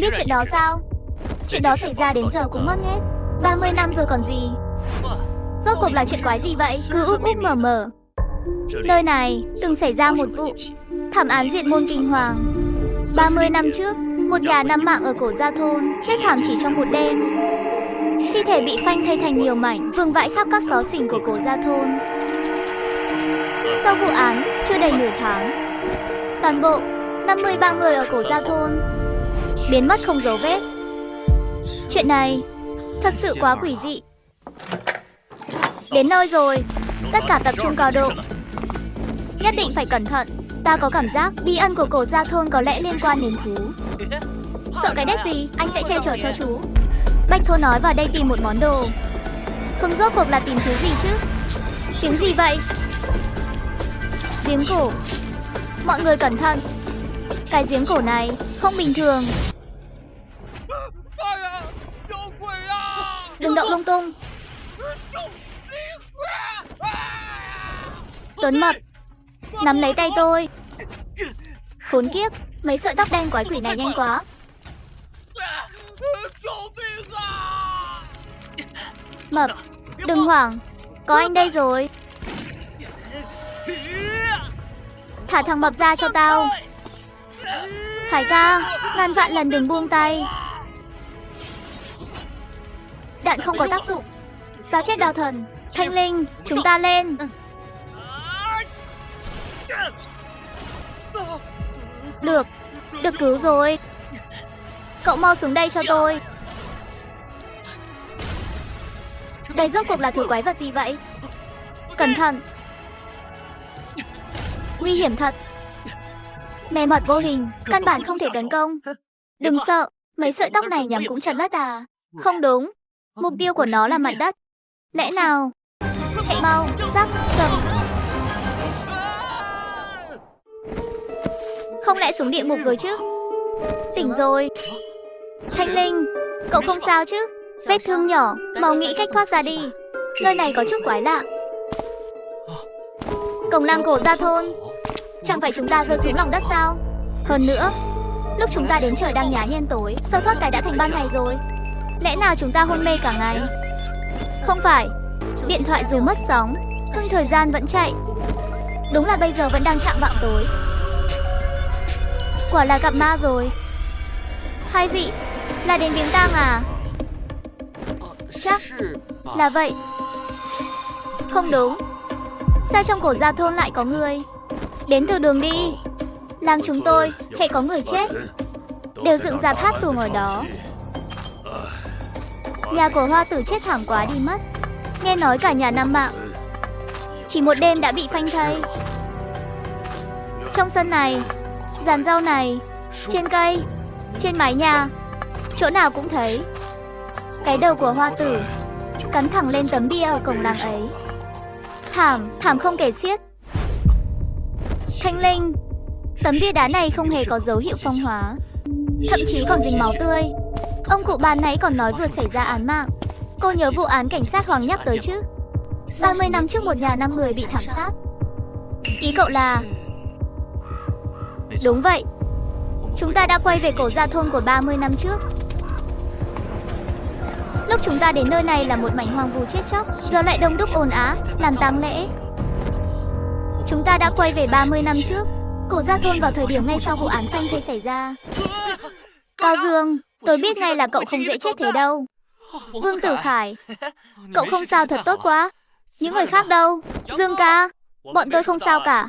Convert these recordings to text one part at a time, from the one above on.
biết chuyện đó sao? Chuyện đó xảy ra đến giờ cũng mất hết. 30 năm rồi còn gì. Rốt cuộc là chuyện quái gì vậy? Cứ úp úp mở mở. Nơi này từng xảy ra một vụ thảm án diệt môn kinh hoàng. 30 năm trước, một nhà năm mạng ở cổ Gia Thôn chết thảm chỉ trong một đêm. Thi thể bị phanh thây thành nhiều mảnh, vương vãi khắp các xó xỉnh của cổ Gia Thôn. Sau vụ án chưa đầy nửa tháng, toàn bộ 53 người ở cổ Gia Thôn biến mất không dấu vết. Chuyện này thật sự quá quỷ dị. Đến nơi rồi, tất cả tập trung cao độ. Nhất định phải cẩn thận. Ta có cảm giác bí ẩn của cổ Gia Thôn có lẽ liên quan đến thú. Sợ cái đét gì, anh sẽ che chở cho chú. Bạch Thô nói vào đây tìm một món đồ. Không, rốt cuộc là tìm thứ gì chứ? Tiếng gì vậy? Giếng cổ. Mọi người cẩn thận. Cái giếng cổ này không bình thường. Đừng động lung tung. Tuấn Mập, nắm lấy tay tôi. Khốn kiếp, mấy sợi tóc đen quái quỷ này nhanh quá. Mập, đừng hoảng, có anh đây rồi. Thả thằng Mập ra cho tao. Khải ca, ngàn vạn lần đừng buông tay. Đạn không có tác dụng. Sao chết đao thần. Thanh Linh, chúng ta lên. Được, được cứu rồi. Cậu mau xuống đây cho tôi. Đây rốt cuộc là thứ quái vật gì vậy? Cẩn thận. Nguy hiểm thật. Mè mọt vô hình, căn bản không thể tấn công. Đừng sợ, mấy sợi tóc này nhắm cũng chặt đất à? Không đúng, mục tiêu của nó là mặt đất. Lẽ nào? Chạy mau, sắc, sầm. Không lẽ xuống địa ngục rồi chứ? Tỉnh rồi. Thanh Linh, cậu không sao chứ? Vết thương nhỏ, mau nghĩ cách thoát ra đi. Nơi này có chút quái lạ. Cổng làng cổ Gia Thôn. Chẳng phải chúng ta rơi xuống lòng đất sao? Hơn nữa, lúc chúng ta đến trời đang nhá nhem tối, sao thoát cái đã thành ban ngày rồi? Lẽ nào chúng ta hôn mê cả ngày? Không phải, điện thoại dù mất sóng, nhưng thời gian vẫn chạy. Đúng là bây giờ vẫn đang chạng vạng tối. Quả là gặp ma rồi. Hai vị, là đến viếng tang à? Chắc là vậy. Không đúng. Sao trong cổ Gia Thôn lại có người? Đến từ đường đi. Làng chúng tôi, hễ có người chết, đều dựng ra tháp tùng ở đó. Nhà của Hoa Tử chết thảm quá đi mất. Nghe nói cả nhà năm mạng chỉ một đêm đã bị phanh thây. Trong sân này, giàn rau này, trên cây, trên mái nhà, chỗ nào cũng thấy. Cái đầu của Hoa Tử cắn thẳng lên tấm bia ở cổng làng ấy. Thảm không kể xiết. Thanh Linh, tấm bia đá này không hề có dấu hiệu phong hóa, thậm chí còn dính máu tươi. Ông cụ ban nãy còn nói vừa xảy ra án mạng. Cô nhớ vụ án cảnh sát Hoàng nhắc tới chứ? 30 năm trước một nhà 5 người bị thảm sát. Ý cậu là... Đúng vậy. Chúng ta đã quay về cổ Gia Thôn của 30 năm trước. Lúc chúng ta đến nơi này là một mảnh hoang vu chết chóc, giờ lại đông đúc ồn ào làm tang lễ. Chúng ta đã quay về 30 năm trước, cổ Gia Thôn vào thời điểm ngay sau vụ án phanh thây xảy ra. Cao Dương, tôi biết ngay là cậu không dễ chết thế đâu. Vương Tử Khải, cậu không sao thật tốt quá. Những người khác đâu? Dương ca, bọn tôi không sao cả.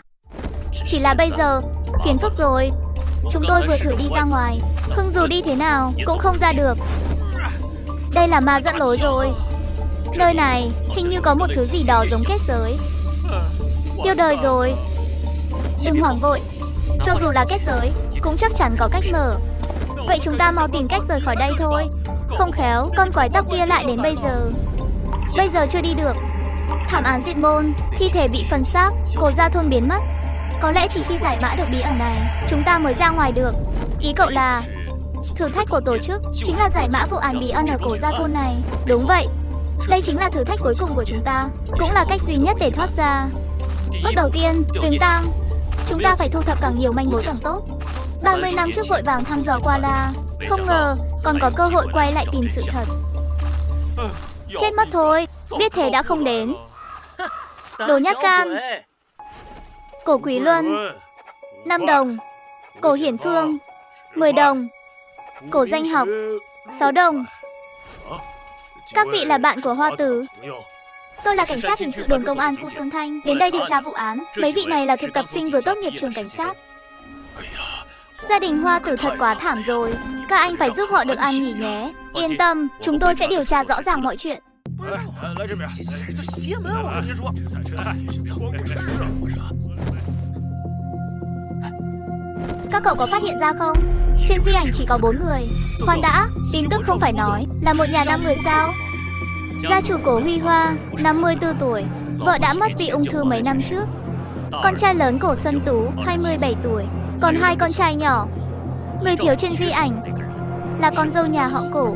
Chỉ là bây giờ, phiền phức rồi. Chúng tôi vừa thử đi ra ngoài, nhưng dù đi thế nào cũng không ra được. Đây là ma dẫn lối rồi. Nơi này hình như có một thứ gì đó giống kết giới. Tiêu đời rồi. Đừng hoảng vội. Cho dù là kết giới, cũng chắc chắn có cách mở. Vậy chúng ta mau tìm cách rời khỏi đây thôi. Không khéo con quái tóc kia lại đến bây giờ. Bây giờ chưa đi được. Thảm án diệt môn, thi thể bị phân xác, cổ Gia Thôn biến mất. Có lẽ chỉ khi giải mã được bí ẩn này, chúng ta mới ra ngoài được. Ý cậu là thử thách của tổ chức chính là giải mã vụ án bí ẩn ở cổ Gia Thôn này. Đúng vậy. Đây chính là thử thách cuối cùng của chúng ta, cũng là cách duy nhất để thoát ra. Bước đầu tiên, viếng tang. Chúng ta phải thu thập càng nhiều manh mối càng tốt. 30 năm trước vội vàng thăm dò qua la, Không ngờ còn có cơ hội quay lại tìm sự thật. Chết mất thôi, biết thế đã không đến. Đồ nhát gan. Cổ Quý Luân 5 đồng. Cổ Hiển Phương 10 đồng. Cổ Danh Học 6 đồng. Các vị là bạn của Hoa Tử. Tôi là cảnh sát hình sự đồn công an khu Xuân Thanh, đến đây điều tra vụ án. Mấy vị này là thực tập sinh vừa tốt nghiệp trường cảnh sát. Gia đình Hoa Tử thật quá thảm rồi. Các anh phải giúp họ được an nghỉ nhé. Yên tâm, chúng tôi sẽ điều tra rõ ràng mọi chuyện. Các cậu có phát hiện ra không? Trên di ảnh chỉ có 4 người. Khoan đã, tin tức không phải nói là một nhà 5 người sao? Gia chủ Cổ Huy Hoa 54 tuổi, vợ đã mất vì ung thư mấy năm trước. Con trai lớn Cổ Xuân Tú 27 tuổi, còn 2 con trai nhỏ. Người thiếu trên di ảnh là con dâu nhà họ Cổ.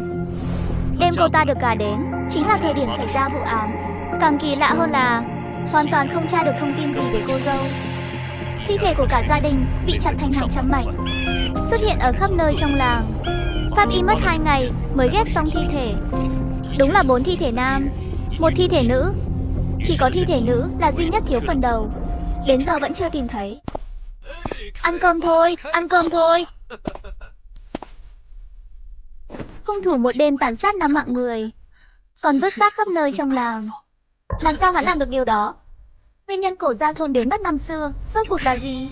Đêm cô ta được gả đến chính là thời điểm xảy ra vụ án. Càng kỳ lạ hơn là hoàn toàn không tra được thông tin gì về cô dâu. Thi thể của cả gia đình bị chặt thành hàng trăm mảnh, xuất hiện ở khắp nơi trong làng. Pháp y mất 2 ngày mới ghép xong thi thể. Đúng là 4 thi thể nam, 1 thi thể nữ. Chỉ có thi thể nữ là duy nhất thiếu phần đầu. Đến giờ vẫn chưa tìm thấy. Ăn cơm thôi, ăn cơm thôi. Hung thủ một đêm tàn sát 5 mạng người, còn vứt xác khắp nơi trong làng. Làm sao hắn làm được điều đó? Nguyên nhân Cổ gia thôn biến mất năm xưa rốt cuộc là gì?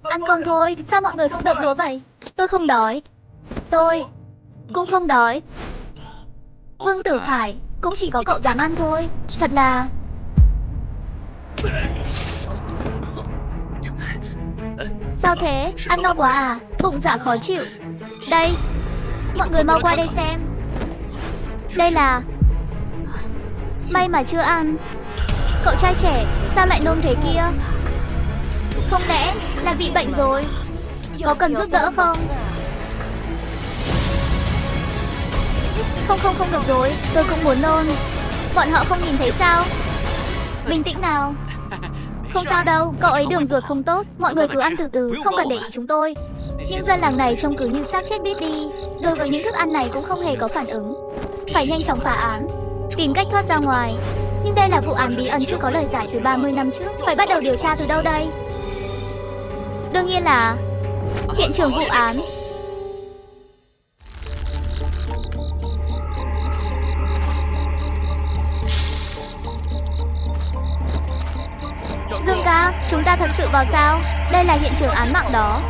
Ăn cơm thôi, sao mọi người không động đũa vậy? Tôi không đói. Tôi cũng không đói. Vương Tử Khải, cũng chỉ có cậu dám ăn thôi. Thật là... Sao thế? Ăn no quá à? Bụng dạ khó chịu. Đây, mọi người mau qua đây xem. Đây là... May mà chưa ăn. Cậu trai trẻ, sao lại nôn thế kia? Không lẽ là bị bệnh rồi? Có cần giúp đỡ không? Không được rồi, tôi cũng muốn nôn. Bọn họ không nhìn thấy sao? Bình tĩnh nào. Không sao đâu, cậu ấy đường ruột không tốt. Mọi người cứ ăn từ từ, không cần để ý chúng tôi. Những dân làng này trông cứ như xác chết biết đi. Đối với những thức ăn này cũng không hề có phản ứng. Phải nhanh chóng phá án, tìm cách thoát ra ngoài. Nhưng đây là vụ án bí ẩn chưa có lời giải từ 30 năm trước. Phải bắt đầu điều tra từ đâu đây? Đương nhiên là hiện trường vụ án. Dương ca, chúng ta thật sự vào sao? Đây là hiện trường án mạng đó.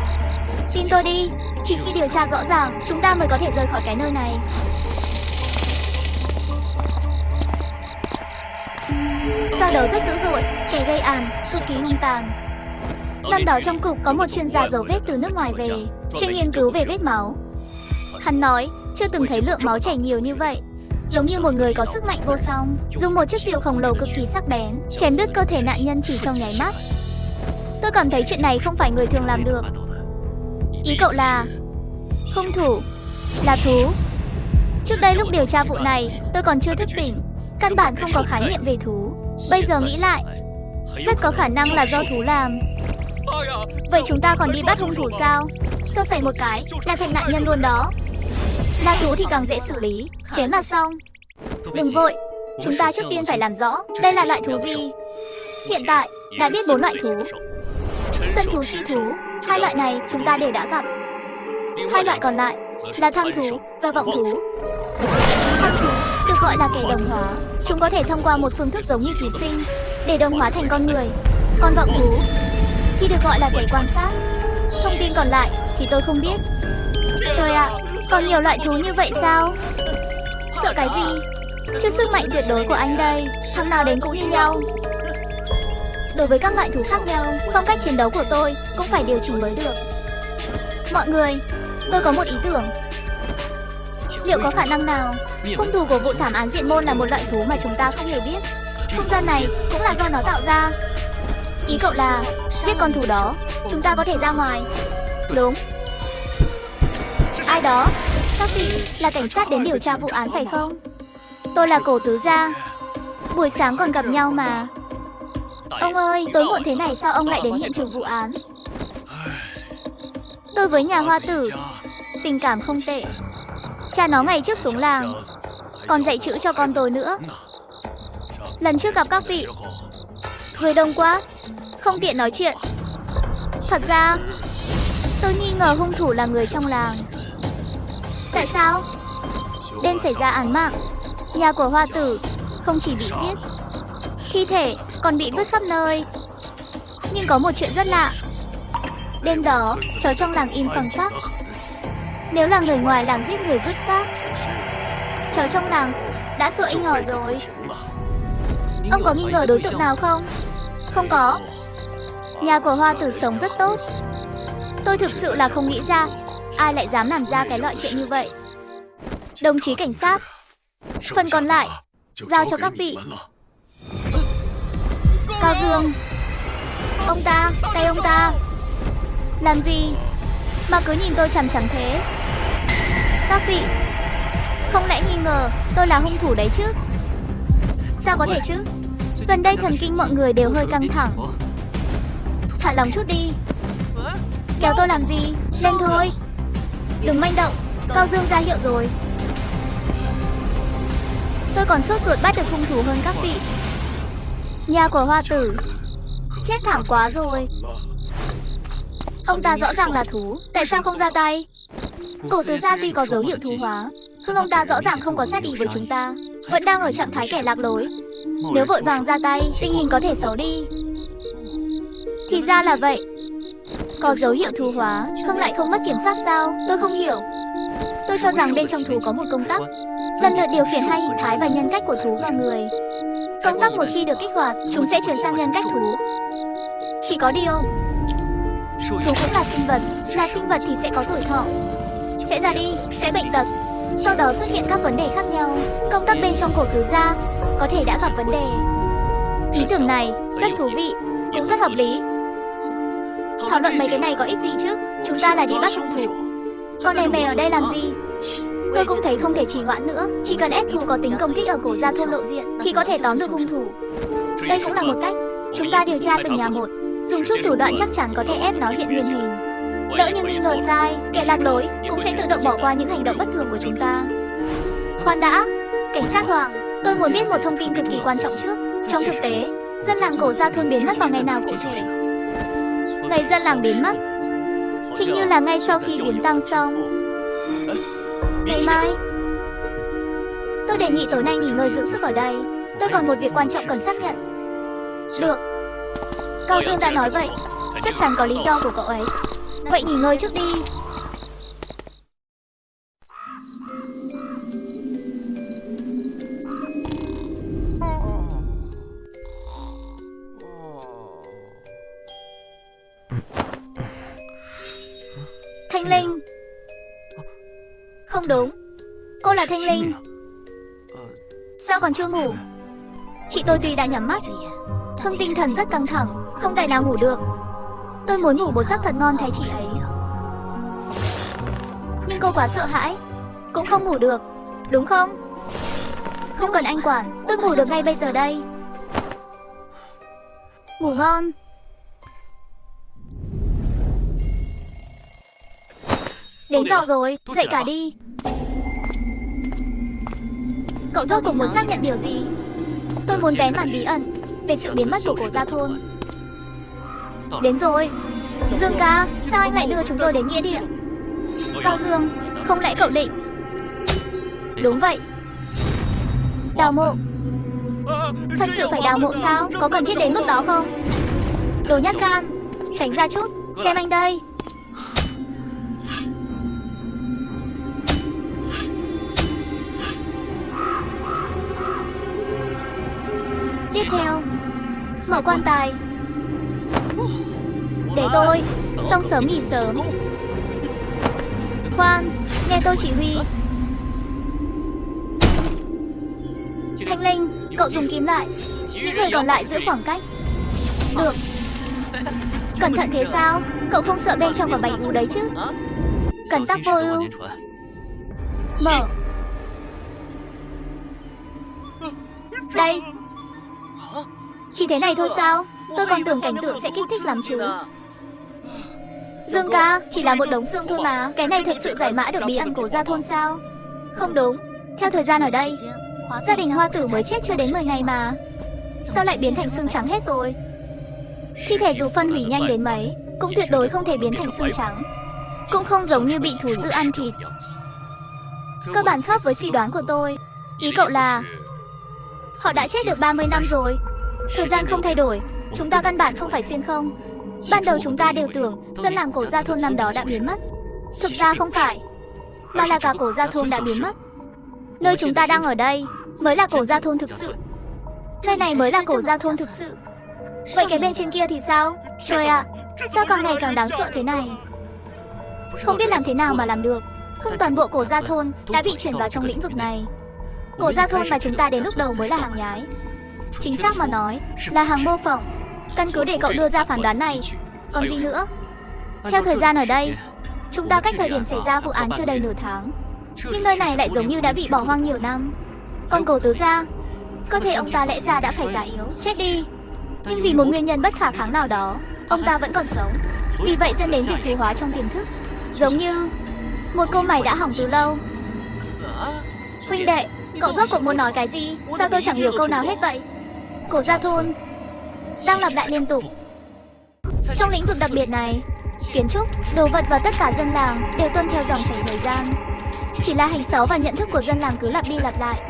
Tin tôi đi, chỉ khi điều tra rõ ràng, chúng ta mới có thể rời khỏi cái nơi này. Giao đấu rất dữ dội, kẻ gây án cực kỳ hung tàn. Năm đó trong cục có một chuyên gia dấu vết từ nước ngoài về, chuyên nghiên cứu về vết máu. Hắn nói chưa từng thấy lượng máu chảy nhiều như vậy, giống như một người có sức mạnh vô song, dùng một chiếc rìu khổng lồ cực kỳ sắc bén chém đứt cơ thể nạn nhân chỉ trong nháy mắt. Tôi cảm thấy chuyện này không phải người thường làm được. Ý cậu là hung thủ là thú? Trước đây lúc điều tra vụ này, tôi còn chưa thức tỉnh, căn bản không có khái niệm về thú. Bây giờ nghĩ lại, rất có khả năng là do thú làm. Vậy chúng ta còn đi bắt hung thủ sao? So sánh một cái là thành nạn nhân luôn đó. Là thú thì càng dễ xử lý, chém là xong. Đừng vội, chúng ta trước tiên phải làm rõ đây là loại thú gì. Hiện tại đã biết 4 loại thú: sân thú, si thú. 2 loại này chúng ta đều đã gặp. 2 loại còn lại là tham thú và vọng thú. Tham thú được gọi là kẻ đồng hóa. Chúng có thể thông qua một phương thức giống như ký sinh để đồng hóa thành con người. Còn vọng thú thì được gọi là kẻ quan sát. Thông tin còn lại thì tôi không biết. Trời ạ, còn nhiều loại thú như vậy sao? Sợ cái gì? Trước sức mạnh tuyệt đối của anh đây, thằng nào đến cũng như nhau. Đối với các loại thú khác nhau, phong cách chiến đấu của tôi cũng phải điều chỉnh mới được. Mọi người, tôi có một ý tưởng. Liệu có khả năng nào hung thủ của vụ thảm án Diện Môn là một loại thú mà chúng ta không hề biết? Không gian này cũng là do nó tạo ra. Ý cậu là giết con thú đó, chúng ta có thể ra ngoài. Đúng. Ai đó? Các vị là cảnh sát đến điều tra vụ án phải không? Tôi là Cổ tứ gia. Buổi sáng còn gặp nhau mà. Ông ơi, tối muộn thế này sao ông lại đến hiện trường vụ án? Tôi với nhà hoa tử tình cảm không tệ. Cha nó ngày trước xuống làng còn dạy chữ cho con tôi nữa. Lần trước gặp các vị, người đông quá, không tiện nói chuyện. Thật ra, tôi nghi ngờ hung thủ là người trong làng. Tại sao? Đêm xảy ra án mạng, nhà của hoa tử không chỉ bị giết, thi thể còn bị vứt khắp nơi. Nhưng có một chuyện rất lạ. Đêm đó, chó trong làng im phăng phắc. Nếu là người ngoài làng giết người vứt xác, chó trong làng đã sủa inh ỏi rồi. Ông có nghi ngờ đối tượng nào không? Không có. Nhà của hoa tử sống rất tốt. Tôi thực sự là không nghĩ ra ai lại dám làm ra cái loại chuyện như vậy. Đồng chí cảnh sát, phần còn lại giao cho các vị. Cao Dương, ông ta, tay ông ta. Làm gì mà cứ nhìn tôi chằm chằm thế? Các vị, không lẽ nghi ngờ tôi là hung thủ đấy chứ? Sao có thể chứ? Gần đây thần kinh mọi người đều hơi căng thẳng. Thả lòng chút đi. Kéo tôi làm gì? Lên thôi. Đừng manh động. Cao Dương ra hiệu rồi. Tôi còn sốt ruột bắt được hung thủ hơn các vị. Nhà của hoa tử chết thảm quá rồi. Ông ta rõ ràng là thú, tại sao không ra tay? Cổ tứ gia tuy có dấu hiệu thú hóa, nhưng ông ta rõ ràng không có sát ý với chúng ta, vẫn đang ở trạng thái kẻ lạc lối. Nếu vội vàng ra tay, tình hình có thể xấu đi. Thì ra là vậy. Có dấu hiệu thú hóa, Hưng lại không mất kiểm soát sao? Tôi không hiểu. Tôi cho rằng bên trong thú có một công tắc, lần lượt điều khiển hai hình thái và nhân cách của thú và người. Công tắc một khi được kích hoạt, chúng sẽ chuyển sang nhân cách thú. Chỉ có điều, thú cũng là sinh vật thì sẽ có tuổi thọ, sẽ già đi, sẽ bệnh tật, sau đó xuất hiện các vấn đề khác nhau. Công tắc bên trong cổ tứ gia có thể đã gặp vấn đề. Ý tưởng này rất thú vị, cũng rất hợp lý. Thảo luận mấy cái này có ích gì chứ? Chúng ta là đi bắt hung thủ. Con lề mề ở đây làm gì? Tôi cũng thấy không thể trì hoãn nữa. Chỉ cần ép thú có tính công kích ở cổ gia thôn lộ diện thì có thể tóm được hung thủ. Đây cũng là một cách. Chúng ta điều tra từng nhà một, dùng chút thủ đoạn chắc chắn có thể ép nó hiện nguyên hình. Lỡ như nghi ngờ sai, kẻ lạc lối cũng sẽ tự động bỏ qua những hành động bất thường của chúng ta. Khoan đã, cảnh sát Hoàng, tôi muốn biết một thông tin cực kỳ quan trọng trước. Trong thực tế, dân làng cổ gia thôn biến mất vào ngày nào cụ thể? Ngày dân làng biến mất hình như là ngay sau khi viếng tang xong. Ngày mai. Tôi đề nghị tối nay nghỉ ngơi dưỡng sức ở đây. Tôi còn một việc quan trọng cần xác nhận. Được. Cao Dương đã nói vậy, chắc chắn có lý do của cậu ấy. Vậy nghỉ ngơi trước đi. Thanh Linh. Không đúng, cô là Thanh Linh. Sao còn chưa ngủ? Chị tôi tuy đã nhắm mắt, nhưng tinh thần rất căng thẳng, không tài nào ngủ được. Tôi muốn ngủ một giấc thật ngon thay chị ấy, nhưng cô quá sợ hãi, cũng không ngủ được, đúng không? Không cần anh quản, tôi ngủ được ngay bây giờ đây. Ngủ ngon. Đến giờ rồi, dậy cả đi. Cậu rốt cuộc muốn xác nhận điều gì? Tôi muốn vén màn bí ẩn về sự biến mất của cổ gia thôn. Đến rồi. Dương ca, sao anh lại đưa chúng tôi đến nghĩa địa? Cao Dương, không lẽ cậu định? Đúng vậy. Đào mộ. Thật sự phải đào mộ sao? Có cần thiết đến mức đó không? Đồ nhát gan, tránh ra chút. Xem anh đây. Tiếp theo, mở quan tài. Để tôi, xong sớm nghỉ sớm. Khoan, nghe tôi chỉ huy. Thanh Linh, cậu dùng kiếm lại. Những người còn lại giữ khoảng cách. Được. Cẩn thận thế sao? Cậu không sợ bên trong có bánh ú đấy chứ? Cần tắc vô ưu. Mở. Đây. Chỉ thế này thôi sao? Tôi còn tưởng cảnh tượng sẽ kích thích lắm chứ. Dương ca, chỉ là một đống xương thôi mà. Cái này thật sự giải mã được bí ẩn của Gia Thôn sao? Không đúng. Theo thời gian ở đây, gia đình Hoa Tử mới chết chưa đến 10 ngày mà. Sao lại biến thành xương trắng hết rồi? Thi thể dù phân hủy nhanh đến mấy, cũng tuyệt đối không thể biến thành xương trắng. Cũng không giống như bị thú dữ ăn thịt. Cơ bản khớp với suy đoán của tôi. Ý cậu là họ đã chết được 30 năm rồi. Thời gian không thay đổi, chúng ta căn bản không phải xuyên không. Ban đầu chúng ta đều tưởng dân làng cổ Gia Thôn năm đó đã biến mất. Thực ra không phải, mà là cả cổ Gia Thôn đã biến mất. Nơi chúng ta đang ở đây mới là cổ Gia Thôn thực sự. Nơi này mới là cổ Gia Thôn thực sự. Vậy cái bên trên kia thì sao? Trời ạ, sao càng ngày càng đáng sợ thế này? Không biết làm thế nào mà làm được. Không, toàn bộ cổ Gia Thôn đã bị chuyển vào trong lĩnh vực này. Cổ Gia Thôn mà chúng ta đến lúc đầu mới là hàng nhái. Chính xác mà nói là hàng mô phỏng. Căn cứ để cậu đưa ra phán đoán này. Còn gì nữa? Theo thời gian ở đây, chúng ta cách thời điểm xảy ra vụ án chưa đầy nửa tháng. Nhưng nơi này lại giống như đã bị bỏ hoang nhiều năm. Còn cổ tứ gia, cơ thể ông ta lẽ ra đã phải già yếu, chết đi. Nhưng vì một nguyên nhân bất khả kháng nào đó, ông ta vẫn còn sống. Vì vậy dẫn đến việc thuế hóa trong tiềm thức. Giống như một câu mày đã hỏng từ lâu. Huynh đệ, cậu rốt cuộc muốn nói cái gì? Sao tôi chẳng hiểu câu nào hết vậy? Cổ Gia Thôn đang lặp lại liên tục. Trong lĩnh vực đặc biệt này, kiến trúc, đồ vật và tất cả dân làng đều tuân theo dòng chảy thời gian. Chỉ là hành xấu và nhận thức của dân làng cứ lặp đi lặp lại.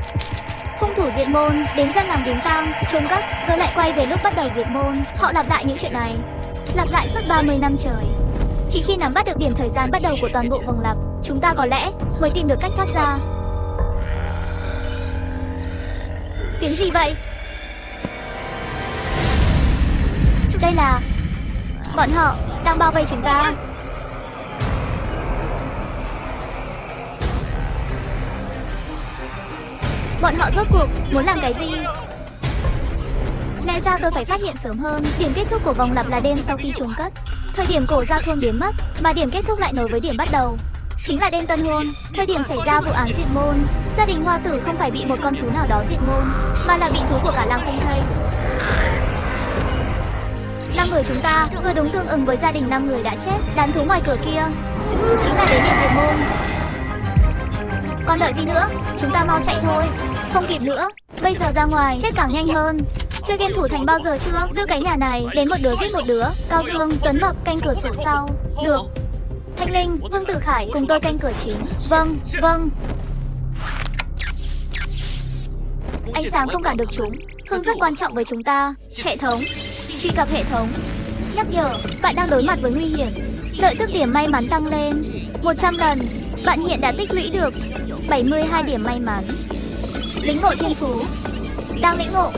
Hung thủ diệt môn, đến dân làng viếng tang, chôn cất, rồi lại quay về lúc bắt đầu diệt môn. Họ lặp lại những chuyện này, lặp lại suốt 30 năm trời. Chỉ khi nắm bắt được điểm thời gian bắt đầu của toàn bộ vòng lặp, chúng ta có lẽ mới tìm được cách thoát ra. Tiếng gì vậy? Đây là... bọn họ đang bao vây chúng ta. Bọn họ rốt cuộc muốn làm cái gì? Lẽ ra tôi phải phát hiện sớm hơn. Điểm kết thúc của vòng lặp là đêm sau khi chôn cất. Thời điểm cổ Gia Thôn biến mất, mà điểm kết thúc lại nối với điểm bắt đầu, chính là đêm tân hôn. Thời điểm xảy ra vụ án diệt môn, gia đình Hoa Tử không phải bị một con thú nào đó diệt môn, mà là bị thú của cả làng phanh thây. 5 người chúng ta vừa đúng tương ứng với gia đình 5 người đã chết. Đám thú ngoài cửa kia chính là đến điểm diệt môn. Còn đợi gì nữa? Chúng ta mau chạy thôi. Không kịp nữa. Bây giờ ra ngoài chết càng nhanh hơn. Chơi game thủ thành bao giờ chưa? Giữ cái nhà này, đến một đứa giết một đứa. Cao Dương, Tuấn Mập canh cửa sổ sau. Được. Thanh Linh, Vương Tử Khải cùng tôi canh cửa chính. Vâng, vâng. Ánh sáng không cản được chúng. Hương rất quan trọng với chúng ta. Hệ thống, truy cập hệ thống. Nhắc nhở, bạn đang đối mặt với nguy hiểm. Lợi tức điểm may mắn tăng lên 100 lần. Bạn hiện đã tích lũy được 72 điểm may mắn. Lĩnh ngộ thiên phú. Đang lĩnh ngộ.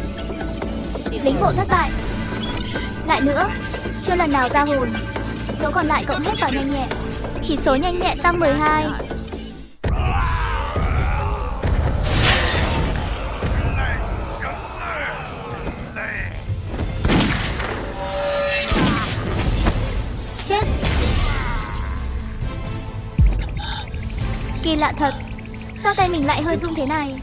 Lĩnh ngộ thất bại. Lại nữa, chưa lần nào ra hồn. Số còn lại cộng hết vào nhanh nhẹn. Chỉ số nhanh nhẹn tăng 12. Chết. Kỳ lạ thật. Sao tay mình lại hơi rung thế này?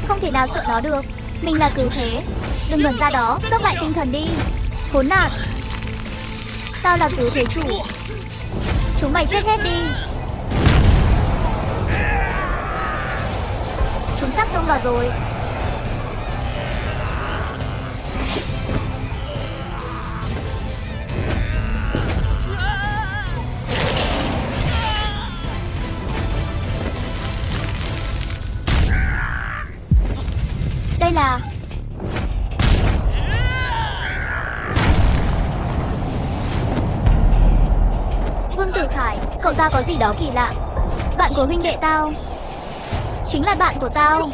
Không thể nào sợ nó được. Mình là cửu thế. Đừng ngẩn ra đó, sốc lại tinh thần đi. Khốn nạn. Tao là cửu thế chủ. Chúng mày chết hết đi. Chúng sắp xông vào rồi. Đây là... Vương Tử Khải, cậu ta có gì đó kỳ lạ. Bạn của huynh đệ tao chính là bạn của tao.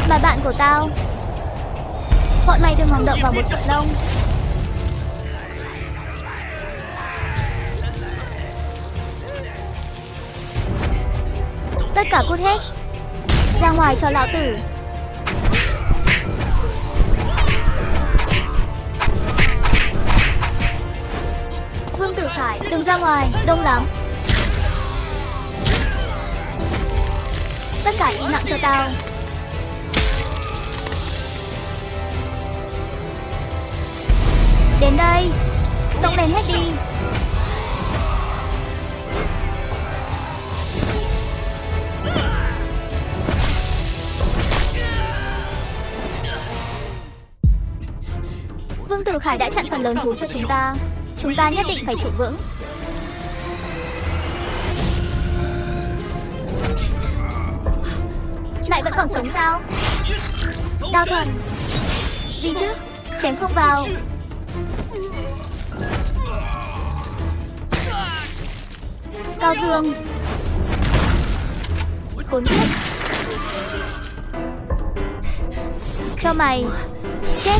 Mà bạn của tao, bọn mày đừng hòng động vào một sợi lông. Tất cả cút hết ra ngoài cho lão tử. Vương Tử Khải, đừng ra ngoài, đông lắm. Tất cả im lặng cho tao. Đến đây. Xông lên hết đi. Vương Tử Khải đã chặn phần lớn thú cho chúng ta. Chúng ta nhất định phải trụ vững. Lại vẫn còn sống sao? Đao thần. Gì chứ? Chém không vào. Cao Dương. Khốn kiếp. Cho mày. Chết.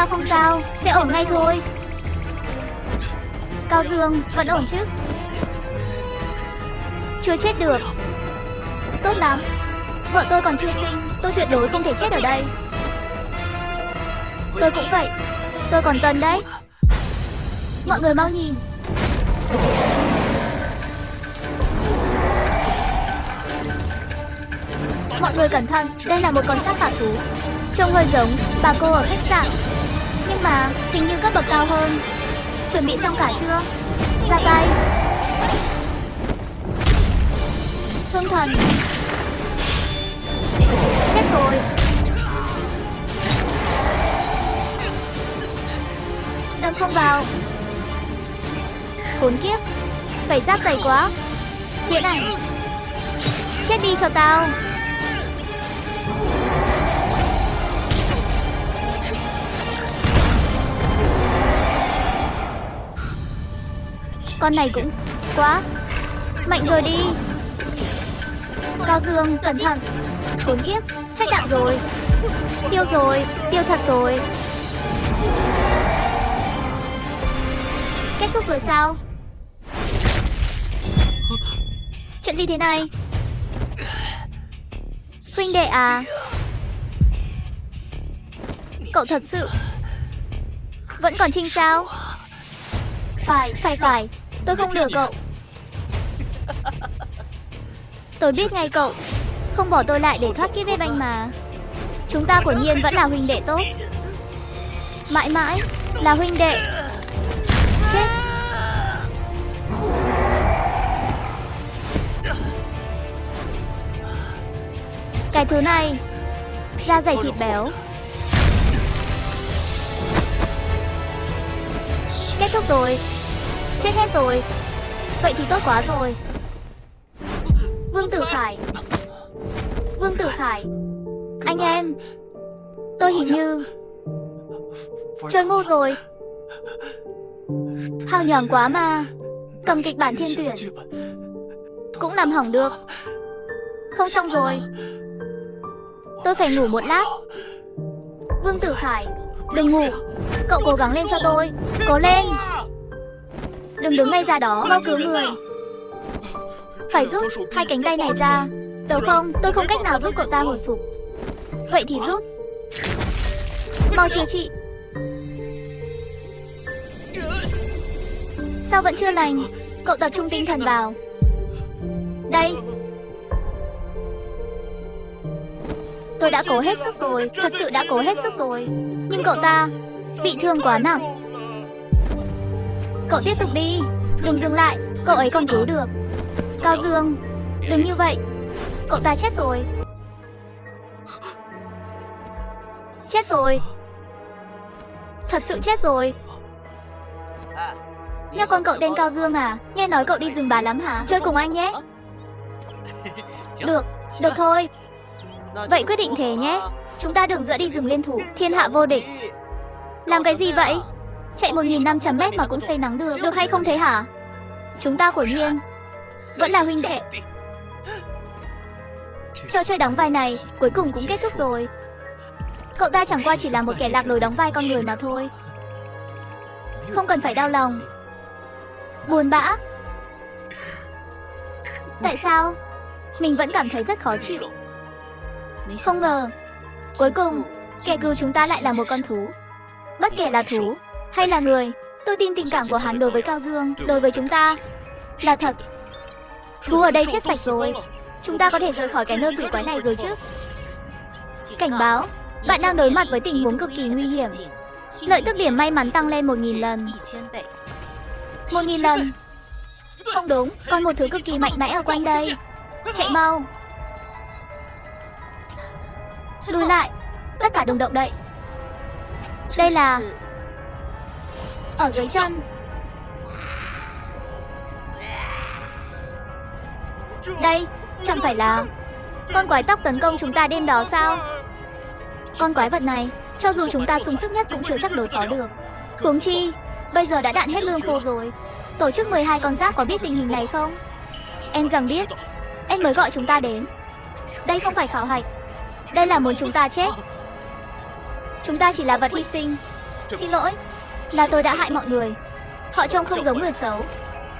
Không sao, sẽ ổn ngay thôi. Cao Dương, vẫn ổn chứ? Chưa chết được. Tốt lắm. Vợ tôi còn chưa sinh, tôi tuyệt đối không thể chết ở đây. Tôi cũng vậy. Tôi còn cần đấy. Mọi người mau nhìn. Mọi người cẩn thận, đây là một con sát phạt thú. Trông hơi giống bà cô ở khách sạn, nhưng mà hình như cấp bậc cao hơn. Chuẩn bị xong cả chưa? Ra tay. Thương thần. Chết rồi. Đâm không vào. Khốn kiếp. Vảy giáp dày quá. Hiện ảnh. Chết đi cho tao. Con này cũng quá mạnh rồi đi. Cao Dương, cẩn thận. Khốn kiếp, hết đạn rồi. Tiêu rồi, tiêu thật rồi. Kết thúc rồi sao? Chuyện gì thế này? Huynh đệ à? Cậu thật sự vẫn còn trinh sao? Phải. Tôi không lừa cậu. Tôi biết ngay cậu không bỏ tôi lại để thoát kiếp với banh mà. Chúng ta quả nhiên vẫn là huynh đệ tốt. Mãi mãi là huynh đệ. Chết. Cái thứ này da dày thịt béo. Kết thúc rồi. Chết hết rồi. Vậy thì tốt quá rồi. Vương Tử Khải. Anh em. Tôi hình như chơi ngu rồi. Hào nhoáng quá mà. Cầm kịch bản thiên tuyển cũng làm hỏng được. Không xong rồi. Tôi phải ngủ một lát. Vương Tử Khải, đừng ngủ. Cậu cố gắng lên cho tôi. Cố lên. Đừng đứng ngay ra đó, mau cứu người. Phải rút hai cánh tay này ra. Nếu không, tôi không cách nào giúp cậu ta hồi phục. Vậy thì rút. Mau chữa trị. Sao vẫn chưa lành? Cậu tập trung tinh thần vào. Đây. Tôi đã cố hết sức rồi. Thật sự đã cố hết sức rồi. Nhưng cậu ta bị thương quá nặng. Cậu tiếp tục đi. Đừng dừng lại. Cậu ấy còn cứu được. Cao Dương, đừng như vậy. Cậu ta chết rồi. Chết rồi. Thật sự chết rồi. Nhóc con cậu tên Cao Dương à? Nghe nói cậu đi rừng bà lắm hả? Chơi cùng anh nhé. Được thôi. Vậy quyết định thế nhé. Chúng ta đường giữa đi rừng liên thủ, thiên hạ vô địch. Làm cái gì vậy? Chạy 1.500m mà cũng say nắng được hay không thế hả? Chúng ta quả nhiên vẫn là huynh đệ. Trò chơi đóng vai này cuối cùng cũng kết thúc rồi. Cậu ta chẳng qua chỉ là một kẻ lạc lối đóng vai con người mà thôi. Không cần phải đau lòng. Buồn bã. Tại sao? Mình vẫn cảm thấy rất khó chịu. Không ngờ cuối cùng kẻ cứu chúng ta lại là một con thú. Bất kể là thú hay là người, tôi tin tình cảm của hắn đối với Cao Dương, đối với chúng ta là thật. Thú ở đây chết sạch rồi. Chúng ta có thể rời khỏi cái nơi quỷ quái này rồi chứ. Cảnh báo, Bạn đang đối mặt với tình huống cực kỳ nguy hiểm. Lợi tức điểm may mắn tăng lên 1000 lần. 1000 lần. Không đúng, còn một thứ cực kỳ mạnh mẽ ở quanh đây. Chạy mau. Lùi lại. Tất cả đừng động đậy. Đây là... ở dưới chân. Đây, chẳng phải là con quái tóc tấn công chúng ta đêm đó sao? Con quái vật này, cho dù chúng ta sung sức nhất cũng chưa chắc đối phó được. Huống chi, bây giờ đã đạn hết lương khô rồi. Tổ chức 12 con giáp có biết tình hình này không? Em rằng biết. Em mới gọi chúng ta đến. Đây không phải khảo hạch. Đây là muốn chúng ta chết. Chúng ta chỉ là vật hy sinh. Xin lỗi, là tôi đã hại mọi người. Họ trông không giống người xấu.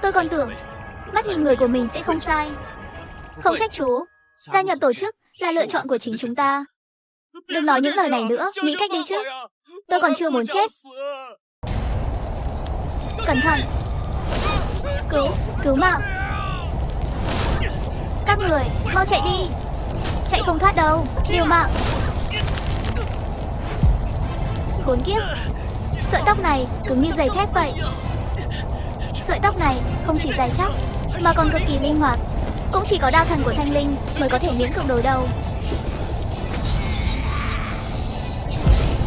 Tôi còn tưởng mắt nhìn người của mình sẽ không sai. Không trách chú. Gia nhập tổ chức là lựa chọn của chính chúng ta. Đừng nói những lời này nữa, nghĩ cách đi chứ. Tôi còn chưa muốn chết. Cẩn thận. Cứu mạng. Các người, mau chạy đi. Chạy không thoát đâu, liều mạng. Khốn kiếp. Sợi tóc này cứng như giày thép vậy. Sợi tóc này không chỉ dài chắc mà còn cực kỳ linh hoạt. Cũng chỉ có đao thần của Thanh Linh mới có thể miễn cưỡng đối đầu.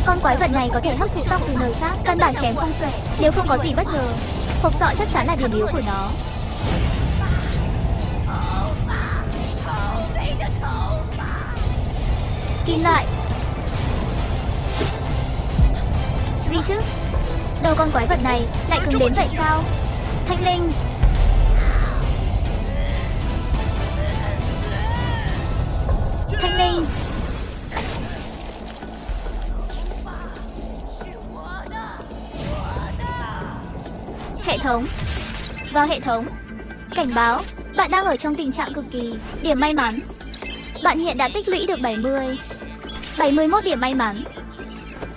Con quái vật này có thể hấp thụ tóc từ nơi khác, căn bản chém không xuể. Nếu không có gì bất ngờ, hộp sọ chắc chắn là điểm yếu của nó. Kim lại. Gì chứ? Đâu con quái vật này lại cứng đến vậy sao? Thanh Linh. Thanh Linh. Hệ thống. Vào hệ thống. Cảnh báo, bạn đang ở trong tình trạng cực kỳ. Điểm may mắn. Bạn hiện đã tích lũy được 71 điểm may mắn.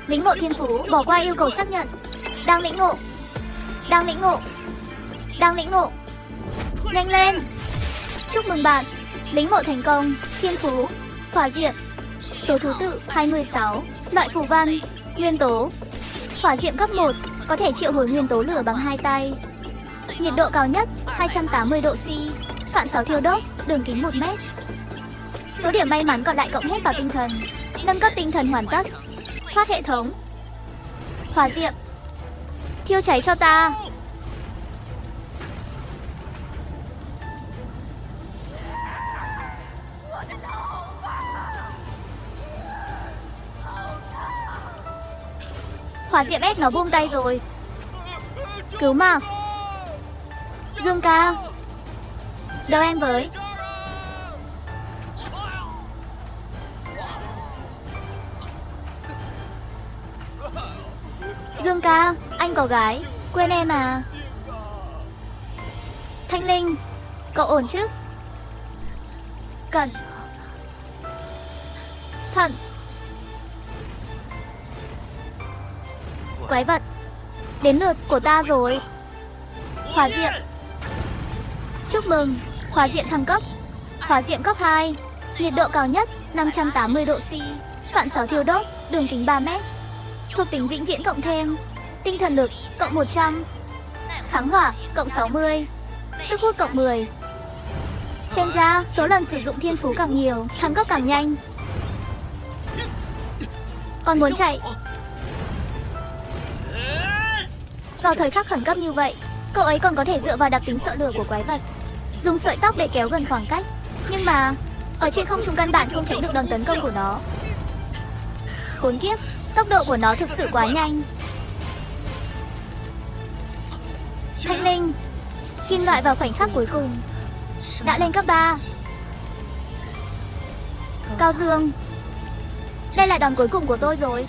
Lĩnh ngộ thiên phú, bỏ qua yêu cầu xác nhận. Đang lĩnh ngộ. Nhanh lên. Chúc mừng bạn. Lĩnh ngộ thành công. Thiên phú, hỏa diệm. Số thứ tự 26. Loại phù văn, nguyên tố. Hỏa diệm cấp 1, có thể triệu hồi nguyên tố lửa bằng 2 tay. Nhiệt độ cao nhất 280 độ C. Phản xáo thiêu đốt, đường kính 1 mét. Số điểm may mắn còn lại cộng hết vào tinh thần. Nâng cấp tinh thần hoàn tất. Thoát hệ thống. Hỏa diệm. Thiêu cháy cho ta. Hỏa diệm ép nó buông tay rồi. Cứu mạng. Dương ca. Đợi em với. Dương ca, anh có gái. Quên em à. Thanh Linh, cậu ổn chứ? Cẩn thận. Quái vật. Đến lượt của ta rồi. Hỏa diệm. Chúc mừng, hỏa diệm thăng cấp. Hỏa diệm cấp 2. Nhiệt độ cao nhất 580 độ C. Phản xáo thiêu đốt, đường kính 3 mét. Thuộc tính vĩnh viễn cộng thêm. Tinh thần lực cộng 100. Kháng hỏa cộng 60. Sức hút cộng 10. Xem ra số lần sử dụng thiên phú càng nhiều, thăng cấp càng nhanh. Còn muốn chạy. Vào thời khắc khẩn cấp như vậy, cậu ấy còn có thể dựa vào đặc tính sợ lửa của quái vật, dùng sợi tóc để kéo gần khoảng cách. Nhưng mà ở trên không trung căn bản không tránh được đòn tấn công của nó. Khốn kiếp, tốc độ của nó thực sự quá nhanh. Thanh Linh. Kim loại vào khoảnh khắc cuối cùng. Đã lên cấp 3. Cao Dương. Đây là đòn cuối cùng của tôi rồi.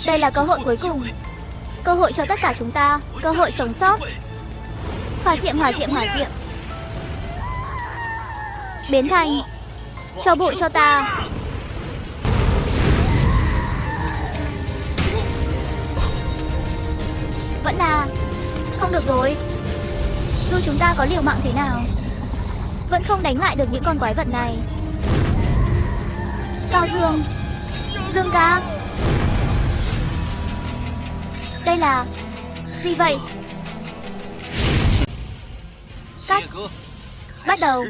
Đây là cơ hội cuối cùng. Cơ hội cho tất cả chúng ta. Cơ hội sống sót. Hỏa diệm. Biến thành cho bụi cho ta. Vẫn là không được rồi. Dù chúng ta có liều mạng thế nào, vẫn không đánh lại được những con quái vật này. Cao Dương. Dương ca. Đây là gì vậy? Cắt. Bắt đầu.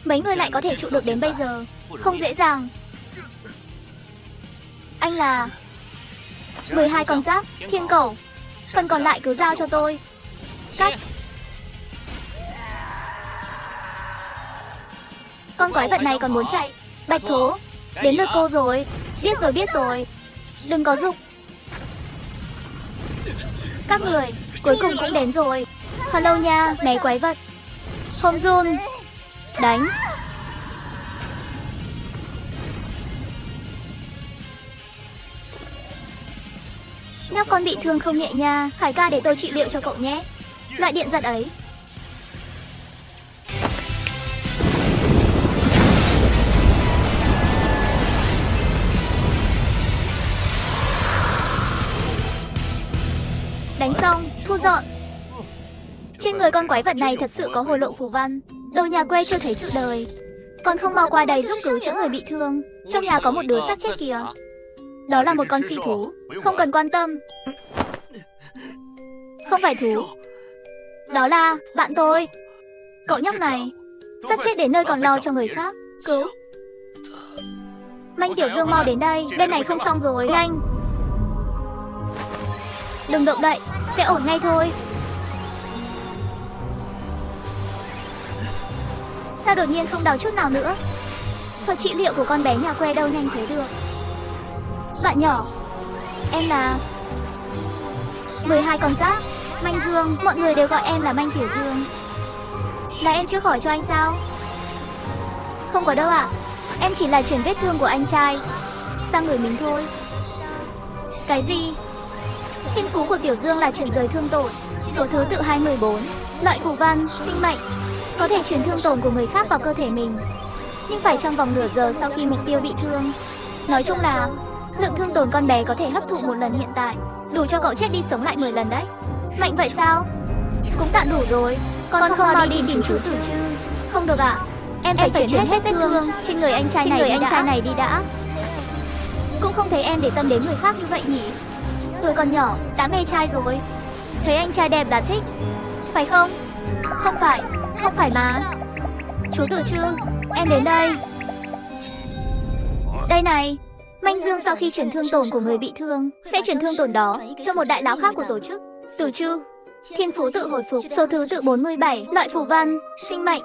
Mấy người lại có thể trụ được đến bây giờ, không dễ dàng. Anh là 12 con giáp, thiên cẩu. Phần còn lại cứ giao cho tôi. Cắt. Con quái vật này còn muốn chạy. Bạch Thố, đến lượt cô rồi. Biết rồi. Đừng có giục. Các người, cuối cùng cũng đến rồi. Hello nha, bé quái vật. Home Zone. Đánh. Nhóc con bị thương không nhẹ nha. Khải ca để tôi trị liệu cho cậu nhé. Loại điện giật ấy. Đánh xong, thu dọn. Trên người con quái vật này thật sự có hồi lộ phù văn. Đồ nhà quê chưa thấy sự đời. Con không mau qua đây giúp cứu chữa người bị thương. Trong nhà có một đứa xác chết kìa. Đó là một con si thú. Không cần quan tâm. Không phải thú. Đó là bạn tôi. Cậu nhóc này sắp chết đến nơi còn lo cho người khác. Cứu. Manh Tiểu Dương mau đến đây. Bên này không xong rồi. Nhanh. Đừng động đậy. Sẽ ổn ngay thôi. Sao đột nhiên không đau chút nào nữa? Thuật trị liệu của con bé nhà quê đâu nhanh thế được. Bạn nhỏ. Em là 12 con giáp. Manh Dương. Mọi người đều gọi em là Manh Tiểu Dương. Là em chữa khỏi cho anh sao? Không có đâu ạ. Em chỉ là chuyển vết thương của anh trai sang người mình thôi. Cái gì? Thiên phú của Tiểu Dương là chuyển rời thương tổn. Số thứ tự 214. Loại phù văn, sinh mệnh. Có thể chuyển thương tổn của người khác vào cơ thể mình, nhưng phải trong vòng nửa giờ sau khi mục tiêu bị thương. Nói chung là lượng thương tổn con bé có thể hấp thụ một lần hiện tại đủ cho cậu chết đi sống lại 10 lần đấy. Mạnh vậy sao? Cũng tạm đủ rồi. Con không mau đi tìm chú Tử chứ? Không được ạ. Em phải chuyển hết vết thương trên người anh trai này đi đã. Cũng không thấy em để tâm đến người khác như vậy nhỉ? Tuổi còn nhỏ đã mê trai rồi. Thấy anh trai đẹp là thích, phải không? Không phải mà. Chú Tử Trư, em đến đây. Đây này. Manh Dương sau khi chuyển thương tổn của người bị thương sẽ chuyển thương tổn đó cho một đại lão khác của tổ chức. Tử Trư. Thiên phú tự hồi phục. Số thứ tự 47. Loại phù văn, sinh mệnh.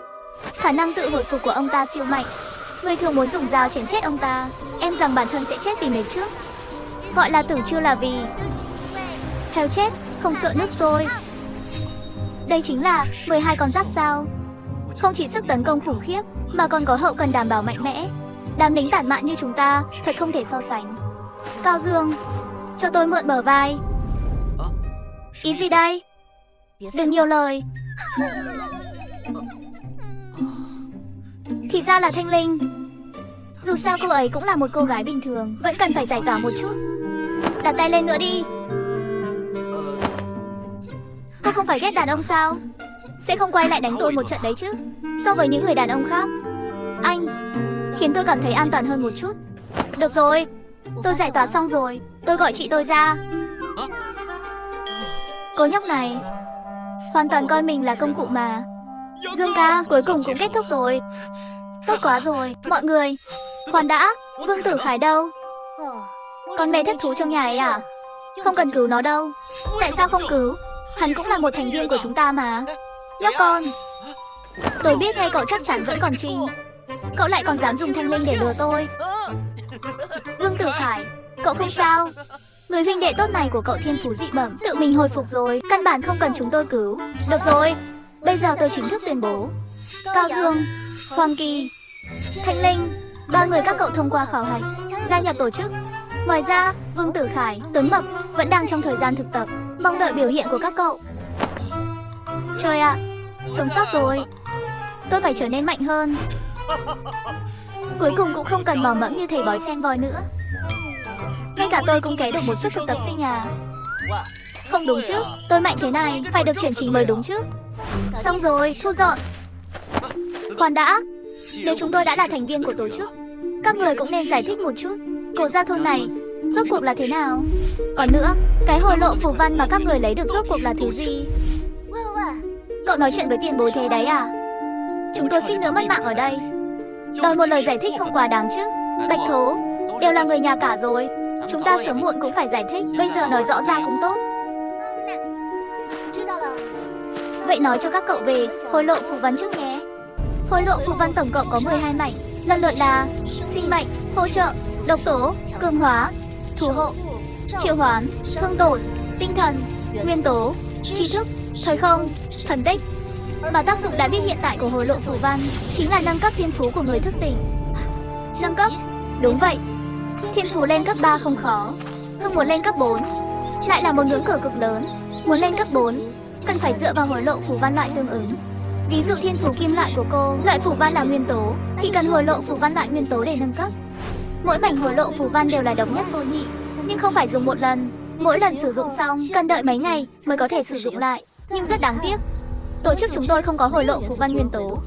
Khả năng tự hồi phục của ông ta siêu mạnh. Người thường muốn dùng dao chém chết ông ta. Em rằng bản thân sẽ chết vì mệt trước. Gọi là Tử Trư là vì heo chết, không sợ nước sôi. Đây chính là 12 con giáp sao. Không chỉ sức tấn công khủng khiếp mà còn có hậu cần đảm bảo mạnh mẽ. Đám lính tản mạn như chúng ta thật không thể so sánh. Cao Dương, cho tôi mượn bờ vai. Ý gì đây? Đừng nhiều lời. Thì ra là Thanh Linh. Dù sao cô ấy cũng là một cô gái bình thường, vẫn cần phải giải tỏa một chút. Đặt tay lên nữa đi. Cô không phải ghét đàn ông sao? Sẽ không quay lại đánh tôi một trận đấy chứ? So với những người đàn ông khác, anh khiến tôi cảm thấy an toàn hơn một chút. Được rồi, tôi giải tỏa xong rồi. Tôi gọi chị tôi ra. Cô nhóc này hoàn toàn coi mình là công cụ mà. Dương ca, cuối cùng cũng kết thúc rồi. Tốt quá rồi. Mọi người, khoan đã. Vương Tử Khải đâu? Con bé thất thú trong nhà ấy à? Không cần cứu nó đâu. Tại sao không cứu? Hắn cũng là một thành viên của chúng ta mà. Nhóc con, tôi biết ngay cậu chắc chắn vẫn còn trinh. Cậu lại còn dám dùng Thanh Linh để lừa tôi. Vương Tử Khải, cậu không sao. Người huynh đệ tốt này của cậu thiên phú dị bẩm, tự mình hồi phục rồi, căn bản không cần chúng tôi cứu. Được rồi, bây giờ tôi chính thức tuyên bố. Cao Dương, Hoàng Kỳ, Thanh Linh, ba người các cậu thông qua khảo hạch, gia nhập tổ chức. Ngoài ra, Vương Tử Khải, Tuấn Mập vẫn đang trong thời gian thực tập, mong đợi biểu hiện của các cậu. Trời ạ, sống sót rồi. Tôi phải trở nên mạnh hơn. Cuối cùng cũng không cần mò mẫm như thầy bói xem voi nữa. Ngay cả tôi cũng ké được một suất thực tập sinh à. Không đúng chứ, tôi mạnh thế này, phải được chuyển chính mới đúng chứ. Xong rồi, thu dọn. Khoan đã, nếu chúng tôi đã là thành viên của tổ chức, các người cũng nên giải thích một chút. Cổ gia thôn này, rốt cuộc là thế nào? Còn nữa, cái hồi lộ phù văn mà các người lấy được rốt cuộc là thứ gì? Cậu nói chuyện với tiền bối thế đấy à? Chúng tôi suýt nữa mất mạng ở đây. Đòi một lời giải thích không quá đáng chứ. Bạch Thố, đều là người nhà cả rồi. Chúng ta sớm muộn cũng phải giải thích. Bây giờ nói rõ ra cũng tốt. Vậy nói cho các cậu về hồi lộ phù văn trước nhé. Hồi lộ phù văn tổng cộng có 12 mảnh, lần lượt là sinh mệnh, hỗ trợ, độc tố, cường hóa, thủ hộ, triệu hoán, thương tổn, tinh thần, nguyên tố, tri thức, thời không, thần tích. Mà tác dụng đã biết hiện tại của hồi lộ phù văn chính là nâng cấp thiên phú của người thức tỉnh. Nâng cấp? Đúng vậy. Thiên phú lên cấp 3 không khó, nhưng muốn lên cấp 4 lại là một ngưỡng cửa cực lớn. Muốn lên cấp 4 cần phải dựa vào hồi lộ phù văn loại tương ứng. Ví dụ thiên phú kim loại của cô, loại phù văn là nguyên tố, thì cần hồi lộ phù văn loại nguyên tố để nâng cấp. Mỗi mảnh hồi lộ phù văn đều là độc nhất vô nhị, nhưng không phải dùng một lần. Mỗi lần sử dụng xong cần đợi mấy ngày mới có thể sử dụng lại. Nhưng rất đáng tiếc, tổ chức chúng tôi không có hồi lộ phù văn nguyên tố.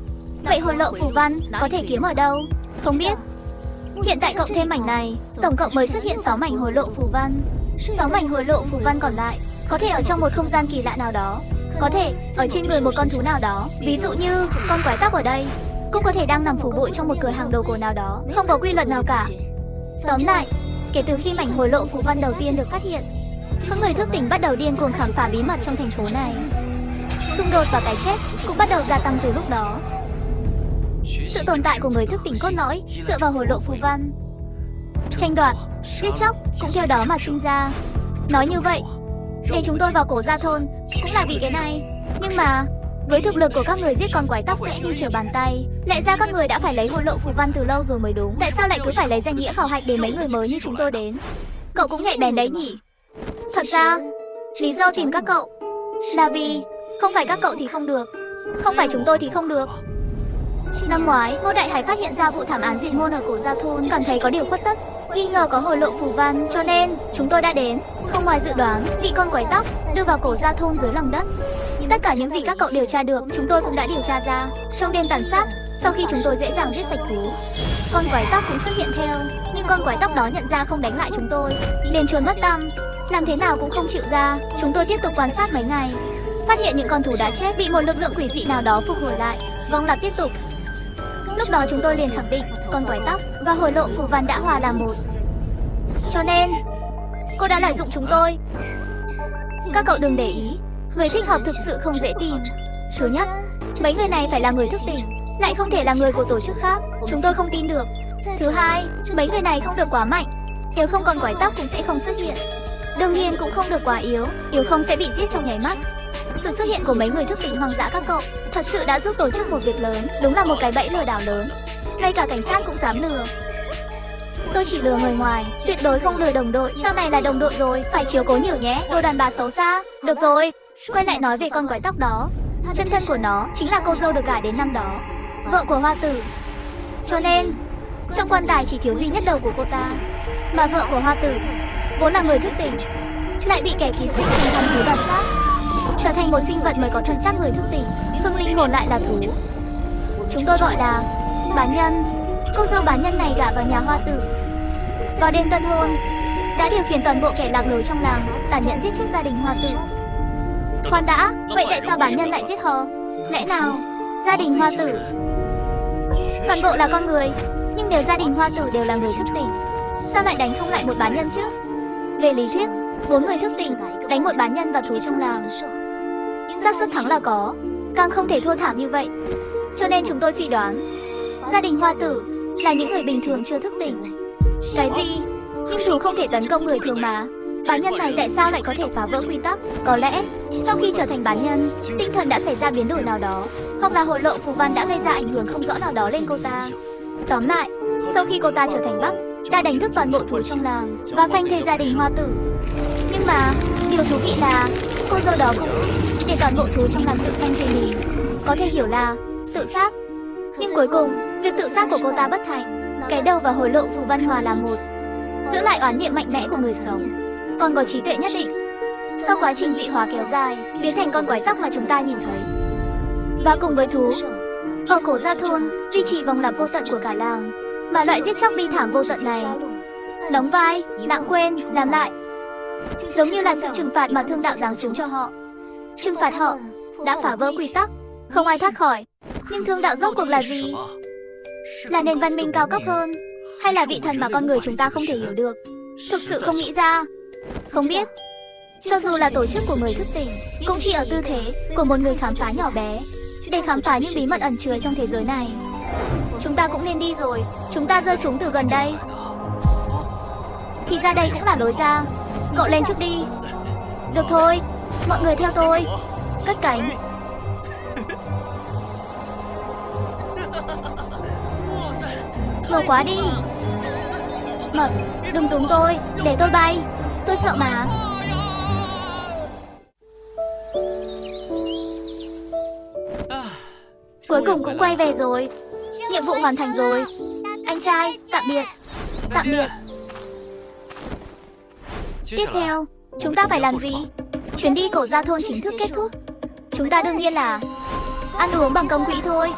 Vậy hồi lộ phù văn có thể kiếm ở đâu? Không biết. Hiện tại cộng thêm mảnh này, tổng cộng mới xuất hiện 6 mảnh hồi lộ phù văn. 6 mảnh hồi lộ phù văn còn lại có thể ở trong một không gian kỳ lạ nào đó, có thể ở trên người một con thú nào đó, ví dụ như con quái tắc ở đây, cũng có thể đang nằm phủ bụi trong một cửa hàng đồ cổ nào đó, không có quy luật nào cả. Tóm lại, kể từ khi mảnh hồi lộ phù văn đầu tiên được phát hiện, các người thức tỉnh bắt đầu điên cuồng khám phá bí mật trong thành phố này. Xung đột và cái chết cũng bắt đầu gia tăng từ lúc đó. Sự tồn tại của người thức tỉnh cốt lõi dựa vào hồi lộ phù văn. Tranh đoạt, giết chóc cũng theo đó mà sinh ra. Nói như vậy, để chúng tôi vào cổ gia thôn cũng là vì cái này. Nhưng mà với thực lực của các người giết con quái tóc dễ như trở bàn tay, lẽ ra các người đã phải lấy hồi lộ phù văn từ lâu rồi mới đúng. Tại sao lại cứ phải lấy danh nghĩa khảo hạch để mấy người mới như chúng tôi đến? Cậu cũng nhạy bén đấy nhỉ? Thật ra, lý do tìm các cậu là vì không phải các cậu thì không được, không phải chúng tôi thì không được. Năm ngoái, Ngô Đại Hải phát hiện ra vụ thảm án diệt môn ở cổ gia thôn, cảm thấy có điều khuất tất, nghi ngờ có hồi lộ phù văn, cho nên chúng tôi đã đến. Không ngoài dự đoán, bị con quái tóc đưa vào cổ gia thôn dưới lòng đất. Tất cả những gì các cậu điều tra được, chúng tôi cũng đã điều tra ra. Trong đêm tàn sát, sau khi chúng tôi dễ dàng giết sạch thú, con quái tóc cũng xuất hiện theo. Nhưng con quái tóc đó nhận ra không đánh lại chúng tôi, liền trốn mất tăm, làm thế nào cũng không chịu ra. Chúng tôi tiếp tục quan sát mấy ngày, phát hiện những con thú đã chết bị một lực lượng quỷ dị nào đó phục hồi lại, vong lạc tiếp tục. Lúc đó chúng tôi liền khẳng định con quái tóc và hồi lộ phù văn đã hòa làm một. Cho nên cô đã lợi dụng chúng tôi. Các cậu đừng để ý, người thích hợp thực sự không dễ tìm. Thứ nhất, mấy người này phải là người thức tỉnh, lại không thể là người của tổ chức khác, chúng tôi không tin được. Thứ hai, mấy người này không được quá mạnh, nếu không con quái tóc cũng sẽ không xuất hiện. Đương nhiên cũng không được quá yếu, yếu không sẽ bị giết trong nháy mắt. Sự xuất hiện của mấy người thức tỉnh hoang dã các cậu thật sự đã giúp tổ chức một việc lớn, đúng là một cái bẫy lừa đảo lớn. Ngay cả cảnh sát cũng dám lừa. Tôi chỉ lừa người ngoài, tuyệt đối không lừa đồng đội. Sau này là đồng đội rồi, phải chiếu cố nhiều nhé, đồ đàn bà xấu xa. Được rồi, quay lại nói về con quái tóc đó. Chân thân của nó chính là cô dâu được gả đến năm đó, vợ của Hoa Tử. Cho nên trong quan tài chỉ thiếu duy nhất đầu của cô ta. Mà vợ của Hoa Tử vốn là người thức tỉnh, lại bị kẻ ký sinh thành con thú đoạt xác, trở thành một sinh vật mới có thân xác người thức tỉnh, hương linh hồn lại là thú. Chúng tôi gọi là bán nhân. Cô dâu bán nhân này gả vào nhà Hoa Tử. Vào đêm tân hôn, đã điều khiển toàn bộ kẻ lạc lối trong làng tàn nhẫn giết chết gia đình Hoa Tử. Khoan đã, vậy tại sao bán nhân lại giết họ? Lẽ nào gia đình Hoa Tử toàn bộ là con người? Nhưng nếu gia đình Hoa Tử đều là người thức tỉnh, sao lại đánh không lại một bán nhân chứ? Về lý thuyết, 4 người thức tỉnh đánh một bán nhân và thú trong làng, xác suất thắng là có, càng không thể thua thảm như vậy. Cho nên chúng tôi suy đoán gia đình Hoa Tử là những người bình thường chưa thức tỉnh. Cái gì? Nhưng thú không thể tấn công người thường mà. Bán nhân này tại sao lại có thể phá vỡ quy tắc? Có lẽ sau khi trở thành bán nhân, tinh thần đã xảy ra biến đổi nào đó, hoặc là hồi lộ phù văn đã gây ra ảnh hưởng không rõ nào đó lên cô ta. Tóm lại, sau khi cô ta trở thành Bắc, đã đánh thức toàn bộ thú trong làng và phanh thây gia đình Hoa Tử. Nhưng mà điều thú vị là cô dâu đó cũng để toàn bộ thú trong làng tự phanh thây mình. Có thể hiểu là tự sát. Nhưng cuối cùng, việc tự sát của cô ta bất thành. Cái đầu và hồi lộ phù văn hòa là một, giữ lại oán niệm mạnh mẽ của người sống, còn có trí tuệ nhất định. Sau quá trình dị hóa kéo dài, biến thành con quái tắc mà chúng ta nhìn thấy. Và cùng với thú, ở cổ Gia Thôn, duy trì vòng lặp vô tận của cả làng, mà loại giết chóc bi thảm vô tận này đóng vai, lãng quên, làm lại, giống như là sự trừng phạt mà thương đạo giáng xuống cho họ. Trừng phạt họ đã phá vỡ quy tắc, không ai thoát khỏi. Nhưng thương đạo rốt cuộc là gì? Là nền văn minh cao cấp hơn, hay là vị thần mà con người chúng ta không thể hiểu được? Thực sự không nghĩ ra, không biết. Cho dù là tổ chức của người thức tỉnh, cũng chỉ ở tư thế của một người khám phá nhỏ bé, để khám phá những bí mật ẩn chứa trong thế giới này. Chúng ta cũng nên đi rồi. Chúng ta rơi xuống từ gần đây. Thì ra đây cũng là lối ra. Cậu lên trước đi. Được thôi, mọi người theo tôi. Cất cánh. Ngầu quá đi. Mập, đừng túm tôi, để tôi bay. Tôi sợ mà. Cuối cùng cũng quay về rồi. Nhiệm vụ hoàn thành rồi. Anh trai, tạm biệt. Tạm biệt. Tiếp theo, chúng ta phải làm gì? Chuyến đi cổ Gia Thôn chính thức kết thúc. Chúng ta đương nhiên là ăn uống bằng công quỹ thôi.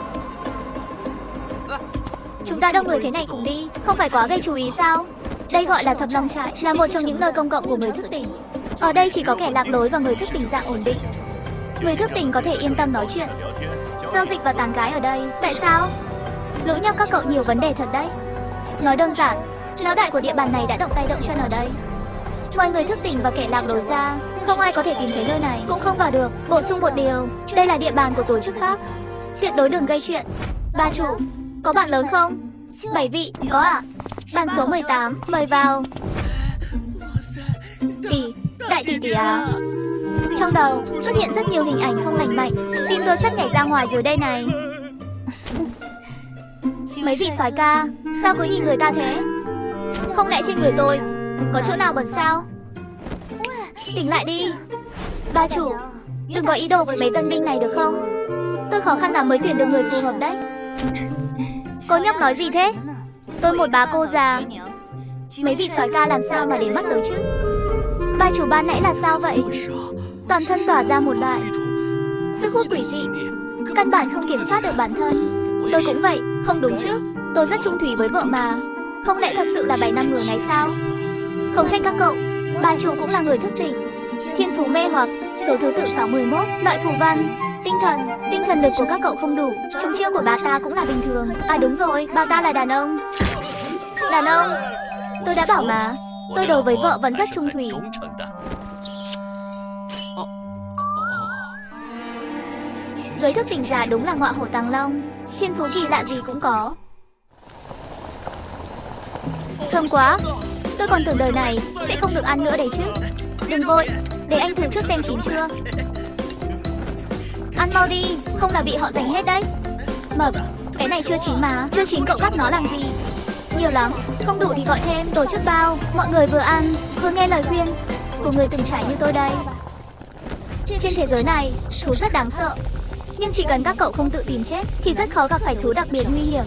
Chúng ta đông người thế này cùng đi, không phải quá gây chú ý sao? Đây gọi là Thập Long Trại, là một trong những nơi công cộng của người thức tỉnh. Ở đây chỉ có kẻ lạc lối và người thức tỉnh dạng ổn định. Người thức tỉnh có thể yên tâm nói chuyện, giao dịch và tán gái ở đây. Tại sao? Lũ nhóc các cậu nhiều vấn đề thật đấy. Nói đơn giản, lão đại của địa bàn này đã động tay động chân ở đây. Ngoài người thức tỉnh và kẻ lạc lối ra, không ai có thể tìm thấy nơi này, cũng không vào được. Bổ sung một điều, đây là địa bàn của tổ chức khác. Tuyệt đối đừng gây chuyện. Bà chủ, có bạn lớn không? 7 vị, có ạ. Bàn số 18, mời vào. Đại tỷ à. Trong đầu xuất hiện rất nhiều hình ảnh không lành mạnh. Tim tôi sắp nhảy ra ngoài rồi đây này. Mấy vị soái ca, sao cứ nhìn người ta thế? Không lẽ trên người tôi có chỗ nào bẩn sao? Tỉnh lại đi. Bà chủ, đừng có ý đồ với mấy tân binh này được không? Tôi khó khăn lắm mới tuyển được người phù hợp đấy. Cô nhóc nói gì thế? Tôi một bá cô già. Mấy vị soái ca làm sao mà đến bắt tới chứ? Bà chủ ban nãy là sao vậy? Toàn thân tỏa ra một loại sức hút quỷ dị, căn bản không kiểm soát được bản thân. Tôi cũng vậy, không đúng chứ? Tôi rất chung thủy với vợ mà. Không lẽ thật sự là 7 năm ngửa ngày sao? Không trách các cậu, bà chủ cũng là người thức tỉnh. Thiên phú mê hoặc, số thứ tự 611, loại phù văn, tinh thần lực của các cậu không đủ. Trung chiêu của bà ta cũng là bình thường. À đúng rồi, bà ta là đàn ông. Đàn ông? Tôi đã bảo mà, tôi đối với vợ vẫn rất chung thủy. Giới thức tỉnh giả đúng là ngọa hổ tàng long, thiên phú kỳ lạ gì cũng có. Thơm quá, tôi còn tưởng đời này sẽ không được ăn nữa đấy chứ. Đừng vội, để anh thử trước xem chín chưa. Ăn mau đi, không là bị họ giành hết đấy. Mập, cái này chưa chín mà, chưa chín cậu cắt nó làm gì? Nhiều lắm, không đủ thì gọi thêm, tổ chức bao. Mọi người vừa ăn, vừa nghe lời khuyên của người từng trải như tôi đây. Trên thế giới này, thú rất đáng sợ. Nhưng chỉ cần các cậu không tự tìm chết thì rất khó gặp phải thú đặc biệt nguy hiểm.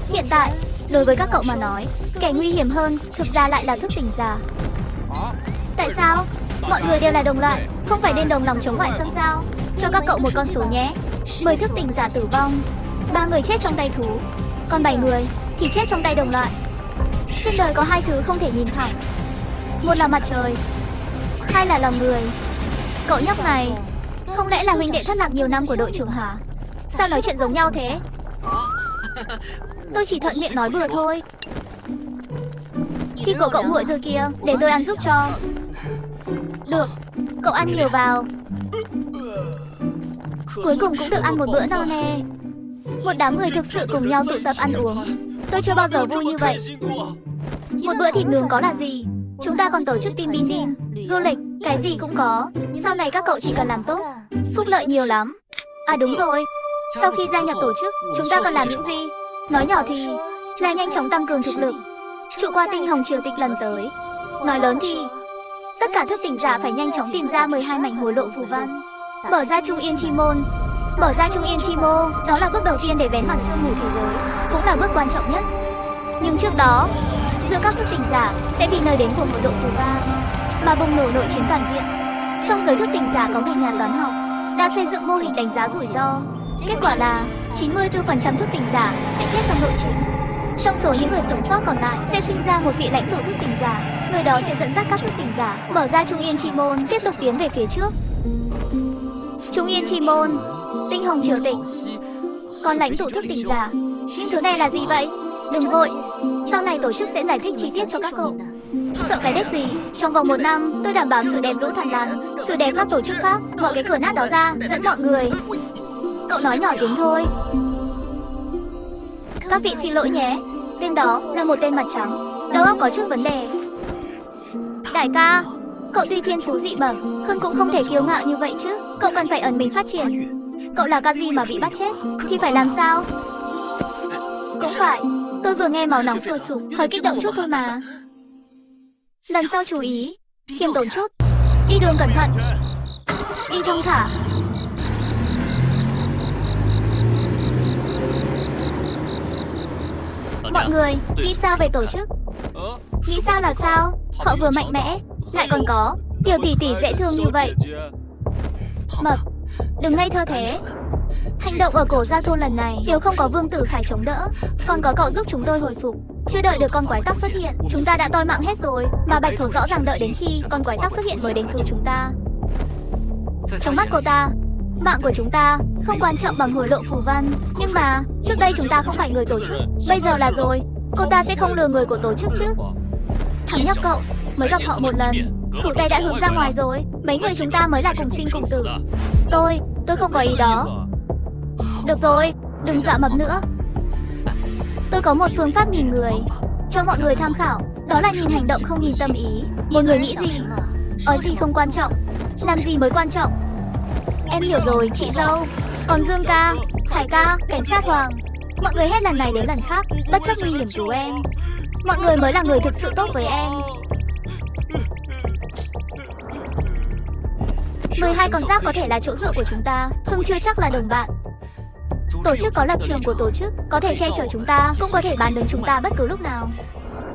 Hiện tại, đối với các cậu mà nói, kẻ nguy hiểm hơn thực ra lại là thức tỉnh giả. Tại sao? Mọi người đều là đồng loại, không phải nên đồng lòng chống ngoại xâm sao? Cho các cậu một con số nhé. 10 thức tỉnh giả tử vong, 3 người chết trong tay thú, còn 7 người thì chết trong tay đồng loại. Trên đời có 2 thứ không thể nhìn thẳng. Một là mặt trời, 2 là lòng người. Cậu nhóc này, không lẽ là huynh đệ thất lạc nhiều năm của đội trưởng hả? Sao nói chuyện giống nhau thế? Tôi chỉ thuận miệng nói bừa thôi. Thịt của cậu nguội rồi kìa, để tôi ăn giúp cho. Được, cậu ăn nhiều vào. Cuối cùng cũng được ăn một bữa no nê. Một đám người thực sự cùng nhau tụ tập ăn uống. Tôi chưa bao giờ vui như vậy. Một bữa thịt nướng có là gì? Chúng ta còn tổ chức team building, du lịch, cái gì cũng có. Sau này các cậu chỉ cần làm tốt, phúc lợi nhiều lắm. À đúng rồi, sau khi gia nhập tổ chức, chúng ta cần làm những gì? Nói nhỏ thì là nhanh chóng tăng cường thực lực, trụ qua tinh hồng triều tịch lần tới. Nói lớn thì tất cả thức tỉnh giả phải nhanh chóng tìm ra 12 mảnh hối lộ phù văn, mở ra Trung Yên Chi Môn. Mở ra Trung Yên Chi Mô, đó là bước đầu tiên để vén màn sương mù thế giới, cũng là bước quan trọng nhất. Nhưng trước đó, giữa các thức tỉnh giả sẽ vì nơi đến của một độ phù va mà bùng nổ nội chiến toàn diện. Trong giới thức tỉnh giả có một nhà toán học đã xây dựng mô hình đánh giá rủi ro. Kết quả là 94% thức tỉnh giả sẽ chết trong nội chiến. Trong số những người sống sót còn lại sẽ sinh ra một vị lãnh tụ thức tỉnh giả. Người đó sẽ dẫn dắt các thức tỉnh giả mở ra Trung Yên Chi Môn, tiếp tục tiến về phía trước. Trung Yên Chi Môn, Tinh Hồng Triều Tịch. Còn lãnh tụ thức tỉnh giả, những thứ này là gì vậy? Đừng vội, sau này tổ chức sẽ giải thích chi tiết cho các cậu. Sợ cái đếch gì? Trong vòng 1 năm, tôi đảm bảo sự đẹp đỗ thàn lan, sự đẹp các tổ chức khác, mở cái cửa nát đó ra, dẫn mọi người. Cậu nói nhỏ tiếng thôi. Các vị xin lỗi nhé, tên đó là một tên mặt trắng, đầu óc có chút vấn đề. Đại ca, cậu tuy thiên phú dị bẩm, nhưng cũng không thể kiêu ngạo như vậy chứ. Cậu cần phải ẩn mình phát triển. Cậu là ca gì mà bị bắt chết thì phải làm sao? Cũng phải, tôi vừa nghe máu nóng sôi sục, hơi kích động chút thôi mà. Lần sau chú ý, khiêm tốn chút. Đi đường cẩn thận, đi thong thả. Mọi người, nghĩ sao về tổ chức? Nghĩ sao là sao? Họ vừa mạnh mẽ, lại còn có tiểu tỷ tỷ dễ thương như vậy. Mập, đừng ngây thơ thế. Hành động ở cổ Gia Thôn lần này đều không có Vương Tử Khải chống đỡ, còn có cậu giúp chúng tôi hồi phục. Chưa đợi được con quái tắc xuất hiện, chúng ta đã toi mạng hết rồi. Mà Bạch Thổ rõ ràng đợi đến khi con quái tắc xuất hiện mới đến cứu chúng ta. Trong mắt cô ta, mạng của chúng ta không quan trọng bằng hối lộ phù văn. Nhưng mà trước đây chúng ta không phải người tổ chức, bây giờ là rồi. Cô ta sẽ không lừa người của tổ chức chứ? Thằng nhóc cậu mới gặp họ một lần, khử tay đã hướng ra ngoài rồi. Mấy người chúng ta mới là cùng sinh cùng tử. Tôi không có ý đó. Được rồi, đừng dọa mập nữa. Tôi có một phương pháp nhìn người cho mọi người tham khảo, đó là nhìn hành động không nhìn tâm ý. Một người nghĩ gì, nói gì không quan trọng, làm gì mới quan trọng. Em hiểu rồi chị dâu. Còn Dương ca, Khải ca, cảnh sát Hoàng, mọi người hết lần này đến lần khác bất chấp nguy hiểm cứu em. Mọi người mới là người thực sự tốt với em. 12 con giáp có thể là chỗ dựa của chúng ta, nhưng chưa chắc là đồng bạn. Tổ chức có lập trường của tổ chức, có thể che chở chúng ta, cũng có thể bán đứng chúng ta bất cứ lúc nào.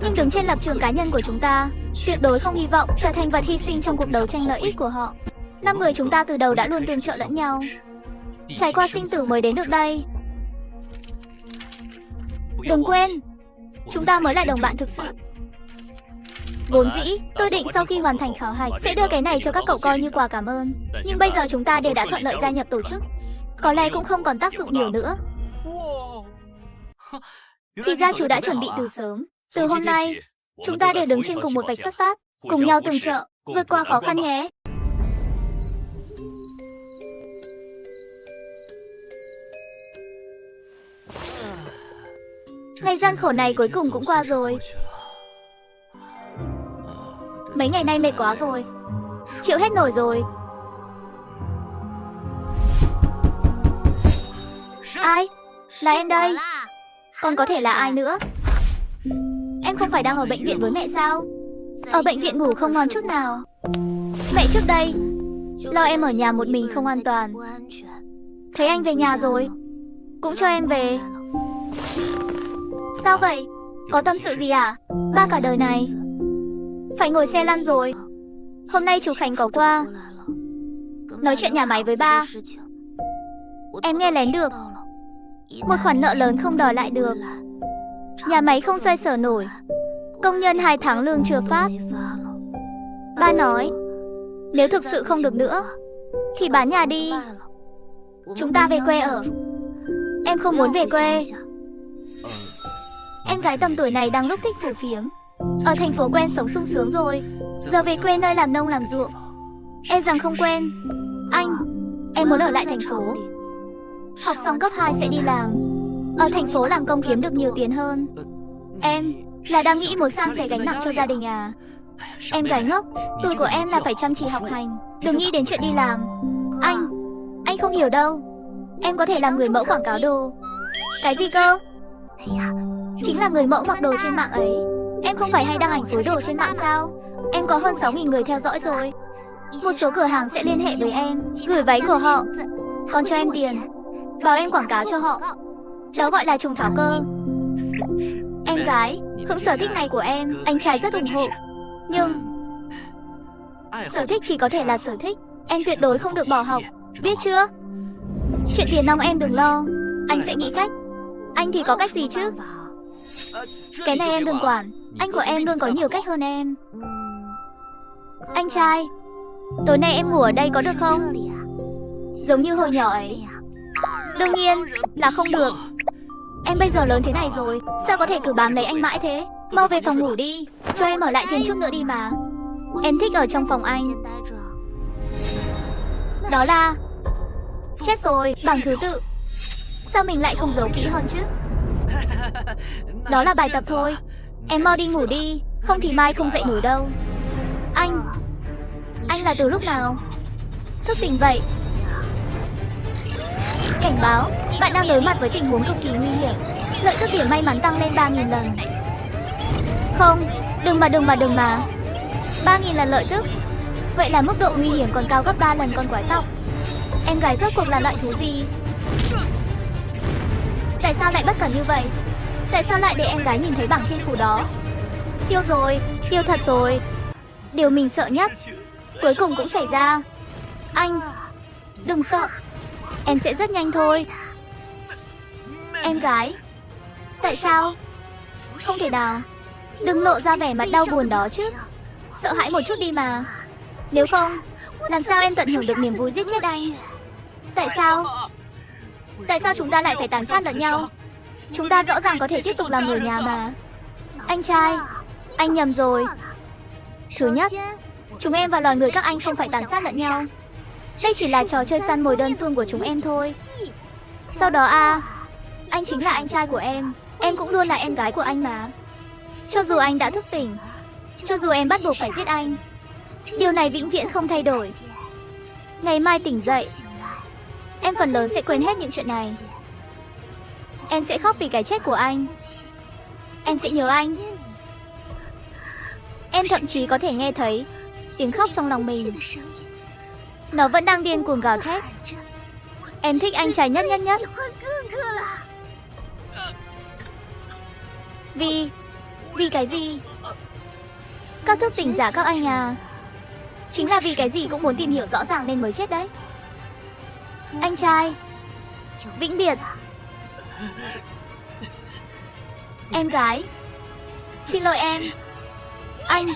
Nhưng đứng trên lập trường cá nhân của chúng ta, tuyệt đối không hy vọng trở thành vật hy sinh trong cuộc đấu tranh lợi ích của họ. 5 người chúng ta từ đầu đã luôn tương trợ lẫn nhau, trải qua sinh tử mới đến được đây. Đừng quên, chúng ta mới là đồng bạn thực sự. Vốn dĩ, tôi định sau khi hoàn thành khảo hạch sẽ đưa cái này cho các cậu coi như quà cảm ơn. Nhưng bây giờ chúng ta đều đã thuận lợi gia nhập tổ chức, có lẽ cũng không còn tác dụng nhiều nữa. Thì ra chú đã chuẩn bị từ sớm. Từ hôm nay, chúng ta đều đứng trên cùng một vạch xuất phát, cùng nhau tương trợ, vượt qua khó khăn nhé. Ngày gian khổ này cuối cùng cũng qua rồi. Mấy ngày nay mệt quá rồi, chịu hết nổi rồi. Ai? Là em đây. Còn có thể là ai nữa? Em không phải đang ở bệnh viện với mẹ sao? Ở bệnh viện ngủ không ngon chút nào. Mẹ trước đây lo em ở nhà một mình không an toàn. Thấy anh về nhà rồi, cũng cho em về. Sao vậy? Có tâm sự gì à? Ba cả đời này phải ngồi xe lăn rồi. Hôm nay chú Khánh có qua nói chuyện nhà máy với ba. Em nghe lén được. Một khoản nợ lớn không đòi lại được, nhà máy không xoay sở nổi, công nhân 2 tháng lương chưa phát. Ba nói nếu thực sự không được nữa thì bán nhà đi, chúng ta về quê ở. Em không muốn về quê. Em gái tầm tuổi này đang lúc thích phù phiếm. Ở thành phố quen sống sung sướng rồi, giờ về quê nơi làm nông làm ruộng. Em rằng không quen. Anh, em muốn ở lại thành phố. Học xong cấp 2 sẽ đi làm. Ở thành phố làm công kiếm được nhiều tiền hơn. Em là đang nghĩ muốn san sẻ gánh nặng cho gia đình à? Em gái ngốc, tuổi của em là phải chăm chỉ học hành, đừng nghĩ đến chuyện đi làm. Anh không hiểu đâu. Em có thể làm người mẫu quảng cáo đồ. Cái gì cơ? Chính là người mẫu mặc đồ trên mạng ấy. Em không phải hay đăng ảnh phối đồ trên mạng sao? Em có hơn 6.000 người theo dõi rồi. Một số cửa hàng sẽ liên hệ với em, gửi váy của họ, còn cho em tiền, bảo em quảng cáo cho họ. Đó gọi là trùng thảo cơ. Em gái, hướng sở thích này của em, anh trai rất ủng hộ. Nhưng Sở thích chỉ có thể là sở thích. Em tuyệt đối không được bỏ học, biết chưa? Chuyện tiền nong em đừng lo, anh sẽ nghĩ cách. Anh thì có cách gì chứ? Cái này em đừng quản, anh của em luôn có nhiều cách hơn em. Anh trai, tối nay em ngủ ở đây có được không? Giống như hồi nhỏ ấy. Đương nhiên là không được. Em bây giờ lớn thế này rồi, sao có thể cứ bám lấy anh mãi thế? Mau về phòng ngủ đi, cho em ở lại thêm chút nữa đi mà. Em thích ở trong phòng anh. Đó là... Chết rồi, bảng thứ tự. Sao mình lại không giấu kỹ hơn chứ? Đó là bài tập thôi. Em mau đi ngủ đi, không thì mai không dậy nổi đâu. Anh là từ lúc nào thức tỉnh vậy? Cảnh báo, bạn đang đối mặt với tình huống cực kỳ nguy hiểm. Lợi tức điểm may mắn tăng lên 3.000 lần. Không, đừng mà 3.000 lần lợi tức. Vậy là mức độ nguy hiểm còn cao gấp 3 lần con quái tộc. Em gái rốt cuộc là loại thú gì? Tại sao lại bất cẩn như vậy? Tại sao lại để em gái nhìn thấy bảng thiên phú đó? Tiêu rồi, tiêu thật rồi. Điều mình sợ nhất cuối cùng cũng xảy ra. Anh, đừng sợ. Em sẽ rất nhanh thôi. Em gái, tại sao? Không thể nào. Đừng lộ ra vẻ mặt đau buồn đó chứ. Sợ hãi một chút đi mà. Nếu không, làm sao em tận hưởng được niềm vui giết chết anh? Tại sao? Tại sao chúng ta lại phải tàn sát lẫn nhau? Chúng ta rõ ràng có thể tiếp tục làm người nhà mà. Anh trai, anh nhầm rồi. Thứ nhất, chúng em và loài người các anh không phải tàn sát lẫn nhau. Đây chỉ là trò chơi săn mồi đơn phương của chúng em thôi. Sau đó anh chính là anh trai của em cũng luôn là em gái của anh mà. Cho dù anh đã thức tỉnh, cho dù em bắt buộc phải giết anh, điều này vĩnh viễn không thay đổi. Ngày mai tỉnh dậy, em phần lớn sẽ quên hết những chuyện này. Em sẽ khóc vì cái chết của anh. Em sẽ nhớ anh. Em thậm chí có thể nghe thấy tiếng khóc trong lòng mình. Nó vẫn đang điên cuồng gào thét. Em thích anh trai nhất. Vì cái gì? Các thức tỉnh giả các anh à? Chính là vì cái gì cũng muốn tìm hiểu rõ ràng nên mới chết đấy. Anh trai, vĩnh biệt. Em gái, xin lỗi em. Anh